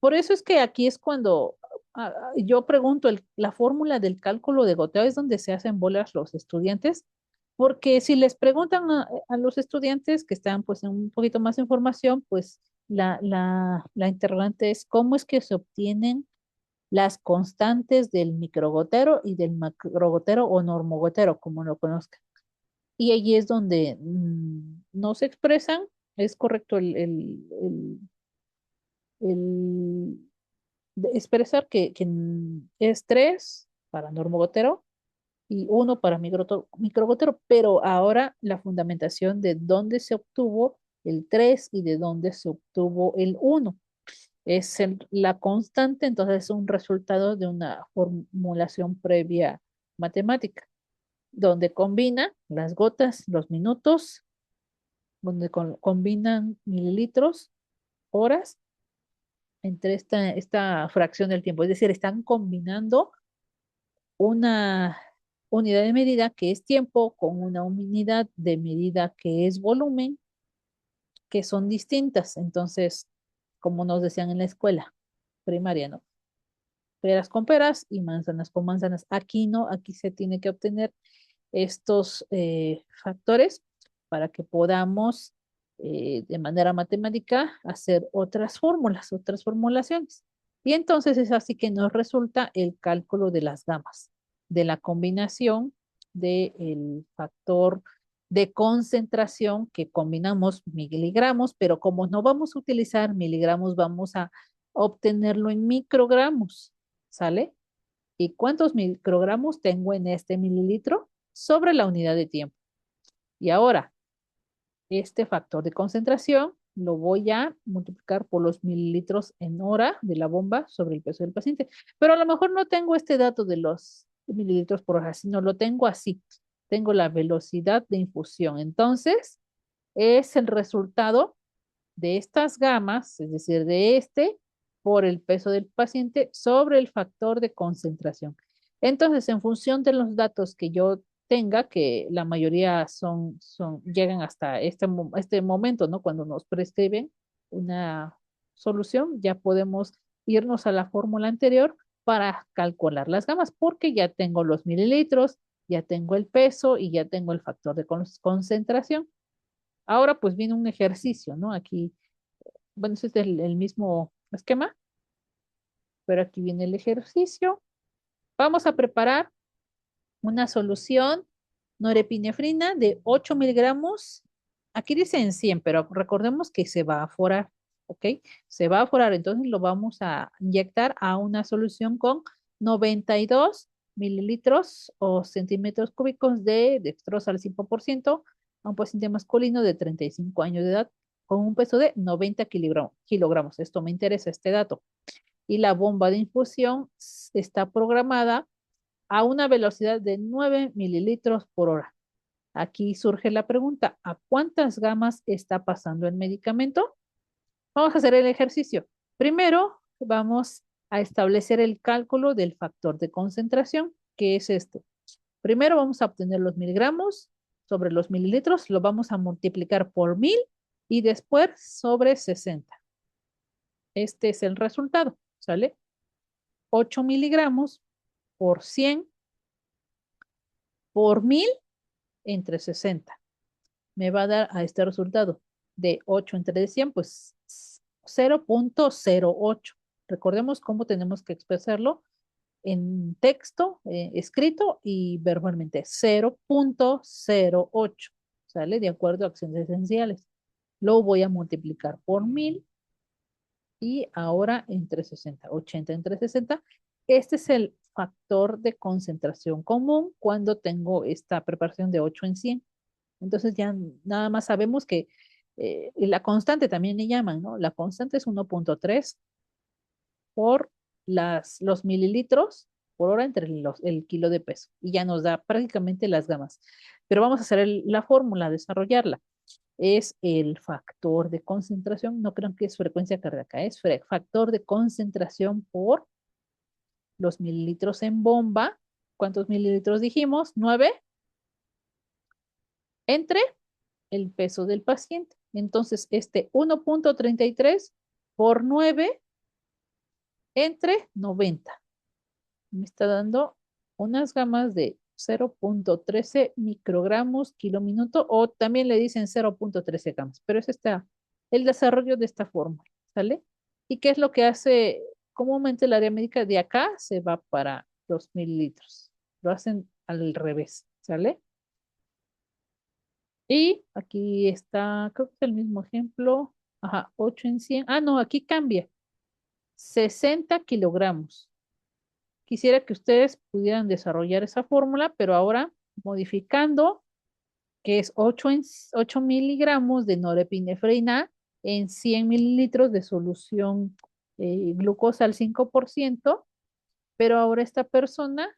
Por eso es que aquí es cuando yo pregunto, la fórmula del cálculo de goteo es donde se hacen bolas los estudiantes, porque si les preguntan a los estudiantes que están pues en un poquito más de información, pues la interrogante es cómo es que se obtienen las constantes del microgotero y del macrogotero o normogotero, como lo conozcan. Y allí es donde no se expresan, es correcto el de expresar que es 3 para normogotero y 1 para microgotero, pero ahora la fundamentación de dónde se obtuvo el 3 y de dónde se obtuvo el 1. Es la constante, entonces es un resultado de una formulación previa matemática, donde combina las gotas, los minutos, donde combinan mililitros, horas, entre esta fracción del tiempo. Es decir, están combinando una unidad de medida que es tiempo con una unidad de medida que es volumen, que son distintas. Entonces, como nos decían en la escuela primaria, ¿no? Peras con peras y manzanas con manzanas. Aquí no, aquí se tiene que obtener estos factores para que podamos de manera matemática hacer otras fórmulas, otras formulaciones. Y entonces es así que nos resulta el cálculo de las gamas, de la combinación del factor de concentración que combinamos miligramos, pero como no vamos a utilizar miligramos, vamos a obtenerlo en microgramos, ¿sale? ¿Y cuántos microgramos tengo en este mililitro? Sobre la unidad de tiempo. Y ahora, este factor de concentración lo voy a multiplicar por los mililitros en hora de la bomba sobre el peso del paciente. Pero a lo mejor no tengo este dato de los mililitros por hora, sino lo tengo así. Tengo la velocidad de infusión. Entonces, es el resultado de estas gamas, es decir, de este por el peso del paciente sobre el factor de concentración. Entonces, en función de los datos que yo tenga, que la mayoría llegan hasta este momento, ¿no? Cuando nos prescriben una solución, ya podemos irnos a la fórmula anterior para calcular las gamas, porque ya tengo los mililitros, ya tengo el peso y ya tengo el factor de concentración. Ahora pues viene un ejercicio, ¿no? Aquí, bueno, este es el mismo esquema, pero aquí viene el ejercicio. Vamos a preparar una solución norepinefrina de 8 miligramos. Aquí dice en 100, pero recordemos que se va a aforar, ¿ok? Se va a aforar, entonces lo vamos a inyectar a una solución con 92 mililitros o centímetros cúbicos de dextrosa al 5% a un paciente masculino de 35 años de edad con un peso de 90 kilogramos. Esto me interesa, este dato. Y la bomba de infusión está programada a una velocidad de 9 mililitros por hora. Aquí surge la pregunta, ¿a cuántas gamas está pasando el medicamento? Vamos a hacer el ejercicio. Primero, vamos a establecer el cálculo del factor de concentración, que es este. Primero vamos a obtener los miligramos sobre los mililitros, lo vamos a multiplicar por 1000 y después sobre 60. Este es el resultado, ¿sale? 8 miligramos por 100 por 1000 entre 60. Me va a dar a este resultado de 8 entre 100, pues 0.08. Recordemos cómo tenemos que expresarlo en texto, escrito y verbalmente. 0.08, ¿sale? De acuerdo a acciones esenciales. Lo voy a multiplicar por 1000 y ahora entre 60. 80 entre 60. Este es el factor de concentración común cuando tengo esta preparación de 8 en 100. Entonces ya nada más sabemos que la constante también le llaman, ¿no? La constante es 1.3 por los mililitros por hora entre el kilo de peso. Y ya nos da prácticamente las gamas. Pero vamos a hacer la fórmula, desarrollarla. Es el factor de concentración, no creo que es frecuencia cardíaca, es factor de concentración por los mililitros en bomba. ¿Cuántos mililitros dijimos? 9 entre el peso del paciente. Entonces, este 1.33 por 9 entre 90. Me está dando unas gamas de 0.13 microgramos kilo minuto o también le dicen 0.13 gamas, pero es el desarrollo de esta fórmula, ¿sale? ¿Y qué es lo que hace comúnmente el área médica? De acá se va para los mililitros. Lo hacen al revés, ¿sale? Y aquí está, creo que es el mismo ejemplo. Ajá, 8 en 100. Ah, no, aquí cambia. 60 kilogramos. quisiera que ustedes pudieran desarrollar esa fórmula, pero ahora modificando, que es 8 miligramos de norepinefrina en 100 mililitros de solución glucosa al 5%, pero ahora esta persona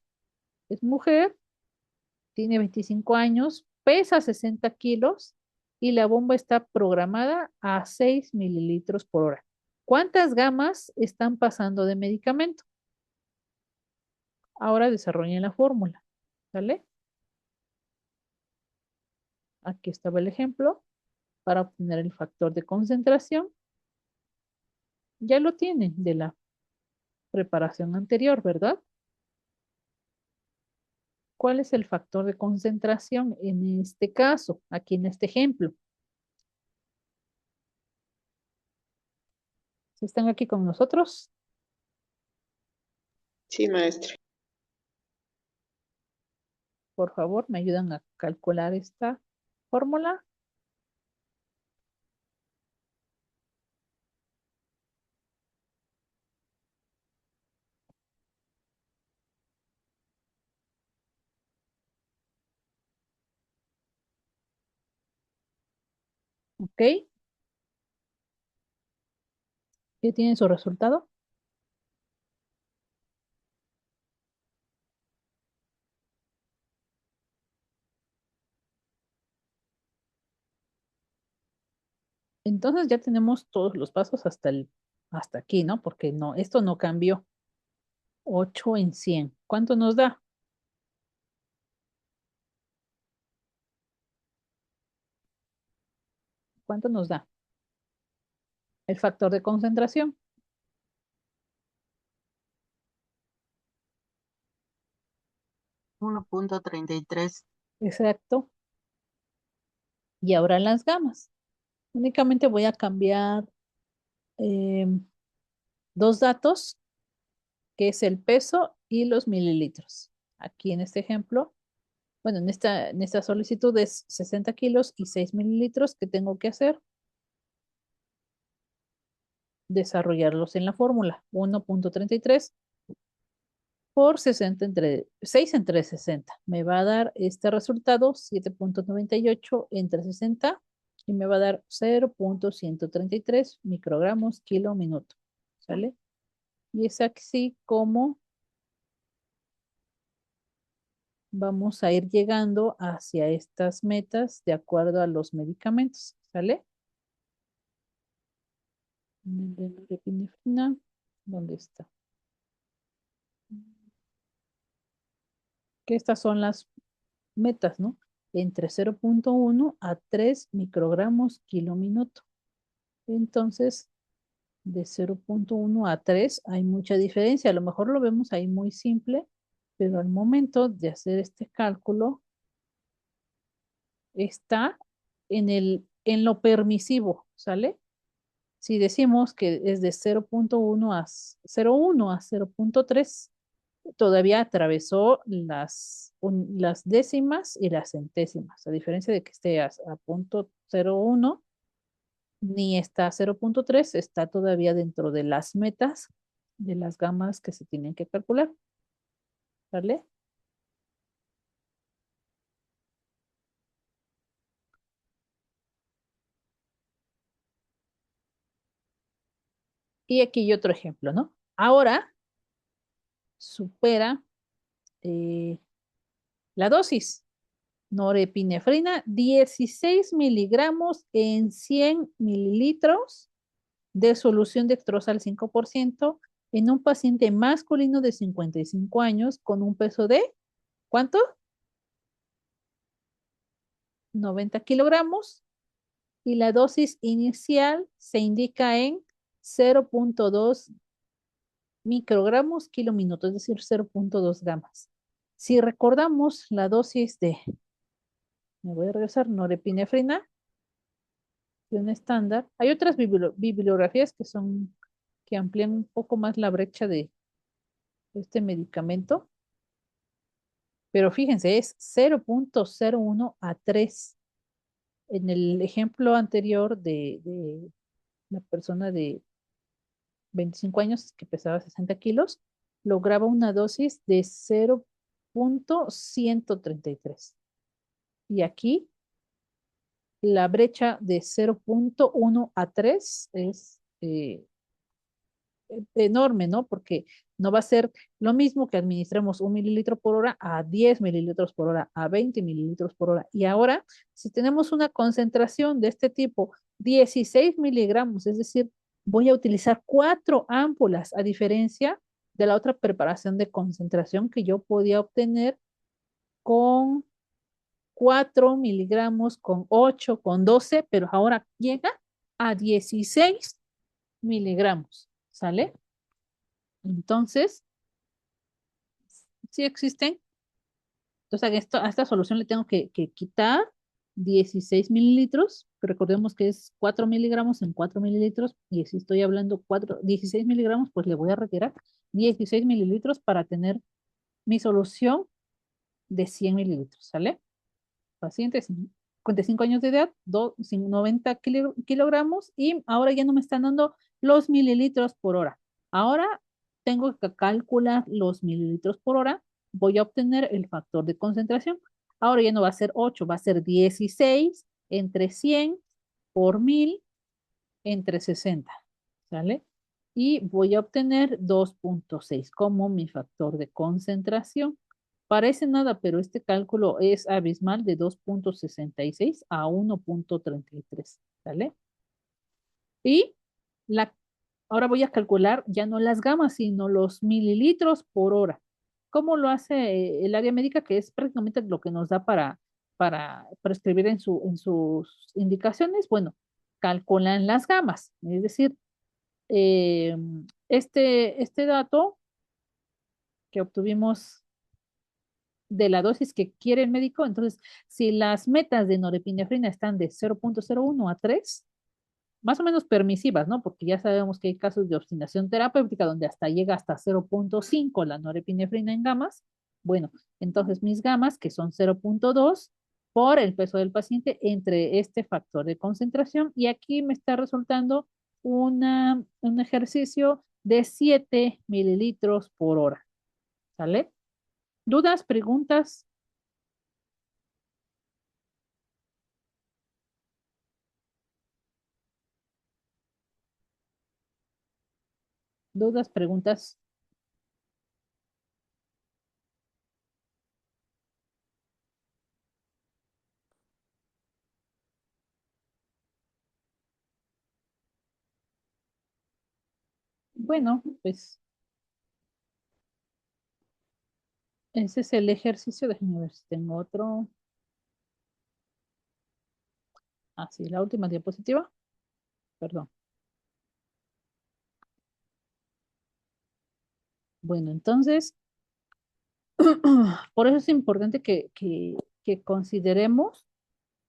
es mujer, tiene 25 años, pesa 60 kilos y la bomba está programada a 6 mililitros por hora. ¿Cuántas gamas están pasando de medicamento? Ahora desarrollen la fórmula, ¿vale? Aquí estaba el ejemplo para obtener el factor de concentración. Ya lo tienen de la preparación anterior, ¿verdad? ¿Cuál es el factor de concentración en este caso, aquí en este ejemplo? ¿Sí están aquí con nosotros? Sí, maestra. Por favor, me ayudan a calcular esta fórmula. ¿Ok? ¿Ya tienen su resultado? Entonces ya tenemos todos los pasos hasta aquí, ¿no? Porque no, esto no cambió. 8 en 100. ¿Cuánto nos da? ¿Cuánto nos da? El factor de concentración. 1.33. Exacto. Y ahora las gamas. Únicamente voy a cambiar dos datos, que es el peso y los mililitros. Aquí en este ejemplo, bueno, en esta solicitud es 60 kilos y 6 mililitros. ¿Qué tengo que hacer? Desarrollarlos en la fórmula. 1.33 por 60 entre 6 entre 60. Me va a dar este resultado, 7.98 entre 60, y me va a dar 0.133 microgramos kilo minuto. ¿Sale? Y es así como vamos a ir llegando hacia estas metas de acuerdo a los medicamentos. ¿Sale? ¿Dónde está? Que estas son las metas, ¿no? Entre 0.1 a 3 microgramos kilo minuto. Entonces, de 0.1 a 3 hay mucha diferencia. A lo mejor lo vemos ahí muy simple, pero al momento de hacer este cálculo está en lo permisivo, ¿sale? Si decimos que es de 0.1 a 0.1 a 0.3, todavía atravesó las décimas y las centésimas, a diferencia de que esté a punto 0.1, ni está a 0.3, está todavía dentro de las metas de las gamas que se tienen que calcular. ¿Vale? Y aquí hay otro ejemplo, ¿no? Ahora supera la dosis. Norepinefrina, 16 miligramos en 100 mililitros de solución dextrosa al 5% en un paciente masculino de 55 años con un peso de, ¿cuánto? 90 kilogramos, y la dosis inicial se indica en 0.2 microgramos kilo minuto, es decir, 0.2 gamas. Si recordamos la dosis me voy a regresar, norepinefrina, de un estándar, hay otras bibliografías que amplían un poco más la brecha de este medicamento, pero fíjense, es 0.01 a 3. En el ejemplo anterior de la persona de 25 años que pesaba 60 kilos, lograba una dosis de 0.133. Y aquí la brecha de 0.1 a 3 es enorme, ¿no? Porque no va a ser lo mismo que administremos 1 mililitro por hora a 10 mililitros por hora, a 20 mililitros por hora. Y ahora, si tenemos una concentración de este tipo, 16 miligramos, es decir, voy a utilizar 4 ámpulas, a diferencia de la otra preparación de concentración que yo podía obtener con 4 miligramos, con 8, con 12, pero ahora llega a 16 miligramos, ¿sale? Entonces, sí existen. Entonces, a esta solución le tengo que quitar 16 mililitros, que recordemos que es 4 miligramos en 4 mililitros, y si estoy hablando 16 miligramos, pues le voy a retirar 16 mililitros para tener mi solución de 100 mililitros, ¿sale? Paciente, 55 años de edad, 90 kilogramos, y ahora ya no me están dando los mililitros por hora. Ahora tengo que calcular los mililitros por hora. Voy a obtener el factor de concentración. Ahora ya no va a ser 8, va a ser 16 entre 100 por 1000 entre 60, ¿sale? Y voy a obtener 2.6 como mi factor de concentración. Parece nada, pero este cálculo es abismal, de 2.66 a 1.33, ¿sale? Y la, ahora voy a calcular ya no las gamas, sino los mililitros por hora. ¿Cómo lo hace el área médica? Que es prácticamente lo que nos da para prescribir en sus indicaciones. Bueno, calculan las gamas, es decir, eh, este dato que obtuvimos de la dosis que quiere el médico. Entonces, si las metas de norepinefrina están de 0.01 a 3, más o menos permisivas, ¿no? Porque ya sabemos que hay casos de obstinación terapéutica donde hasta llega hasta 0.5 la norepinefrina en gamas. Bueno, entonces mis gamas, que son 0.2 por el peso del paciente entre este factor de concentración, y aquí me está resultando un ejercicio de 7 mililitros por hora. ¿Sale? ¿Dudas, preguntas? ¿Dudas, preguntas? Bueno, pues ese es el ejercicio. Déjenme ver si tengo otro. Ah, sí, la última diapositiva. Perdón. Bueno, entonces, por eso es importante que consideremos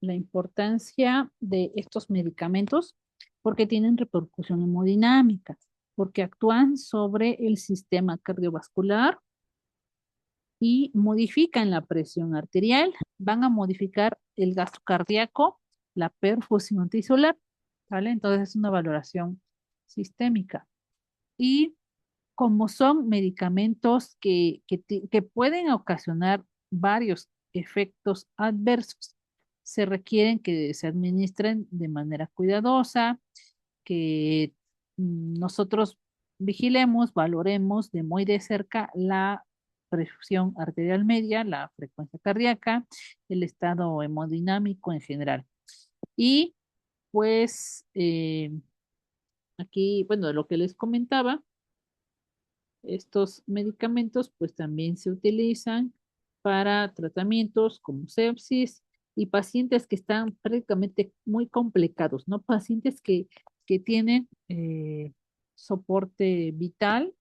la importancia de estos medicamentos, porque tienen repercusión hemodinámica, porque actúan sobre el sistema cardiovascular y modifican la presión arterial, van a modificar el gasto cardíaco, la perfusión tisular, ¿vale? Entonces es una valoración sistémica. Y como son medicamentos que pueden ocasionar varios efectos adversos, se requieren que se administren de manera cuidadosa, que nosotros vigilemos, valoremos de muy de cerca la presión arterial media, la frecuencia cardíaca, el estado hemodinámico en general. Y pues aquí, bueno, lo que les comentaba, estos medicamentos pues también se utilizan para tratamientos como sepsis y pacientes que están prácticamente muy complicados, ¿no? Pacientes que tienen soporte vital,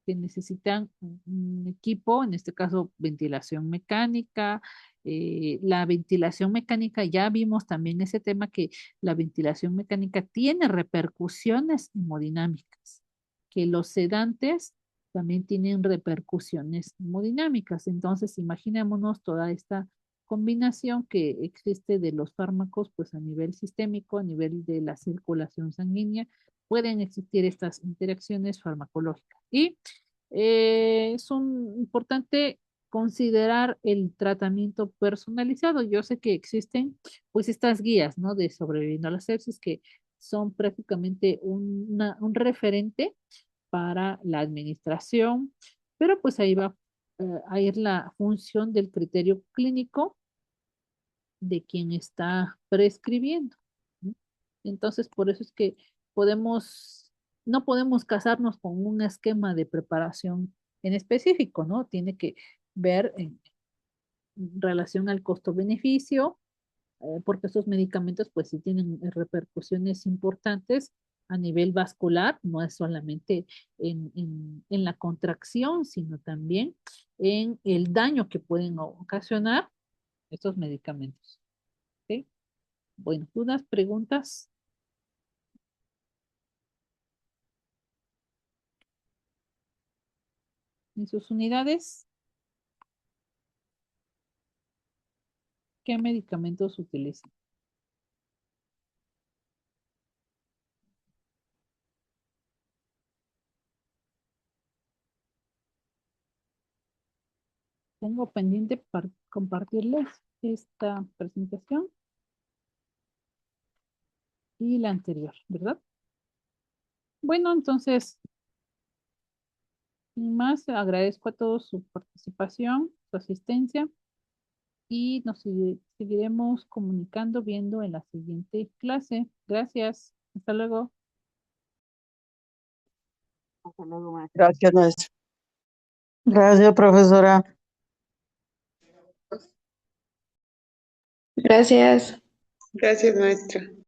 que necesitan un equipo, en este caso ventilación mecánica. La ventilación mecánica, ya vimos también ese tema, que la ventilación mecánica tiene repercusiones hemodinámicas, que los sedantes también tienen repercusiones hemodinámicas. Entonces, imaginémonos toda esta combinación que existe de los fármacos, pues a nivel sistémico, a nivel de la circulación sanguínea, pueden existir estas interacciones farmacológicas. Y es importante considerar el tratamiento personalizado. Yo sé que existen pues estas guías, ¿no? De sobreviviendo a la sepsis que son prácticamente un referente para la administración, pero pues ahí va a ir la función del criterio clínico de quien está prescribiendo, ¿no? Entonces, por eso es que no podemos casarnos con un esquema de preparación en específico, ¿no? Tiene que ver en relación al costo-beneficio, porque estos medicamentos pues sí tienen repercusiones importantes a nivel vascular, no es solamente en la contracción, sino también en el daño que pueden ocasionar estos medicamentos. ¿Ok? Bueno, ¿dudas, preguntas? En sus unidades, ¿qué medicamentos utilizan? Tengo pendiente para compartirles esta presentación y la anterior, ¿verdad? Bueno, entonces, sin más, agradezco a todos su participación, su asistencia y nos seguiremos comunicando, viendo en la siguiente clase. Gracias. Hasta luego. Hasta luego, maestra. Gracias, maestra. Gracias, profesora. Gracias. Gracias, maestra.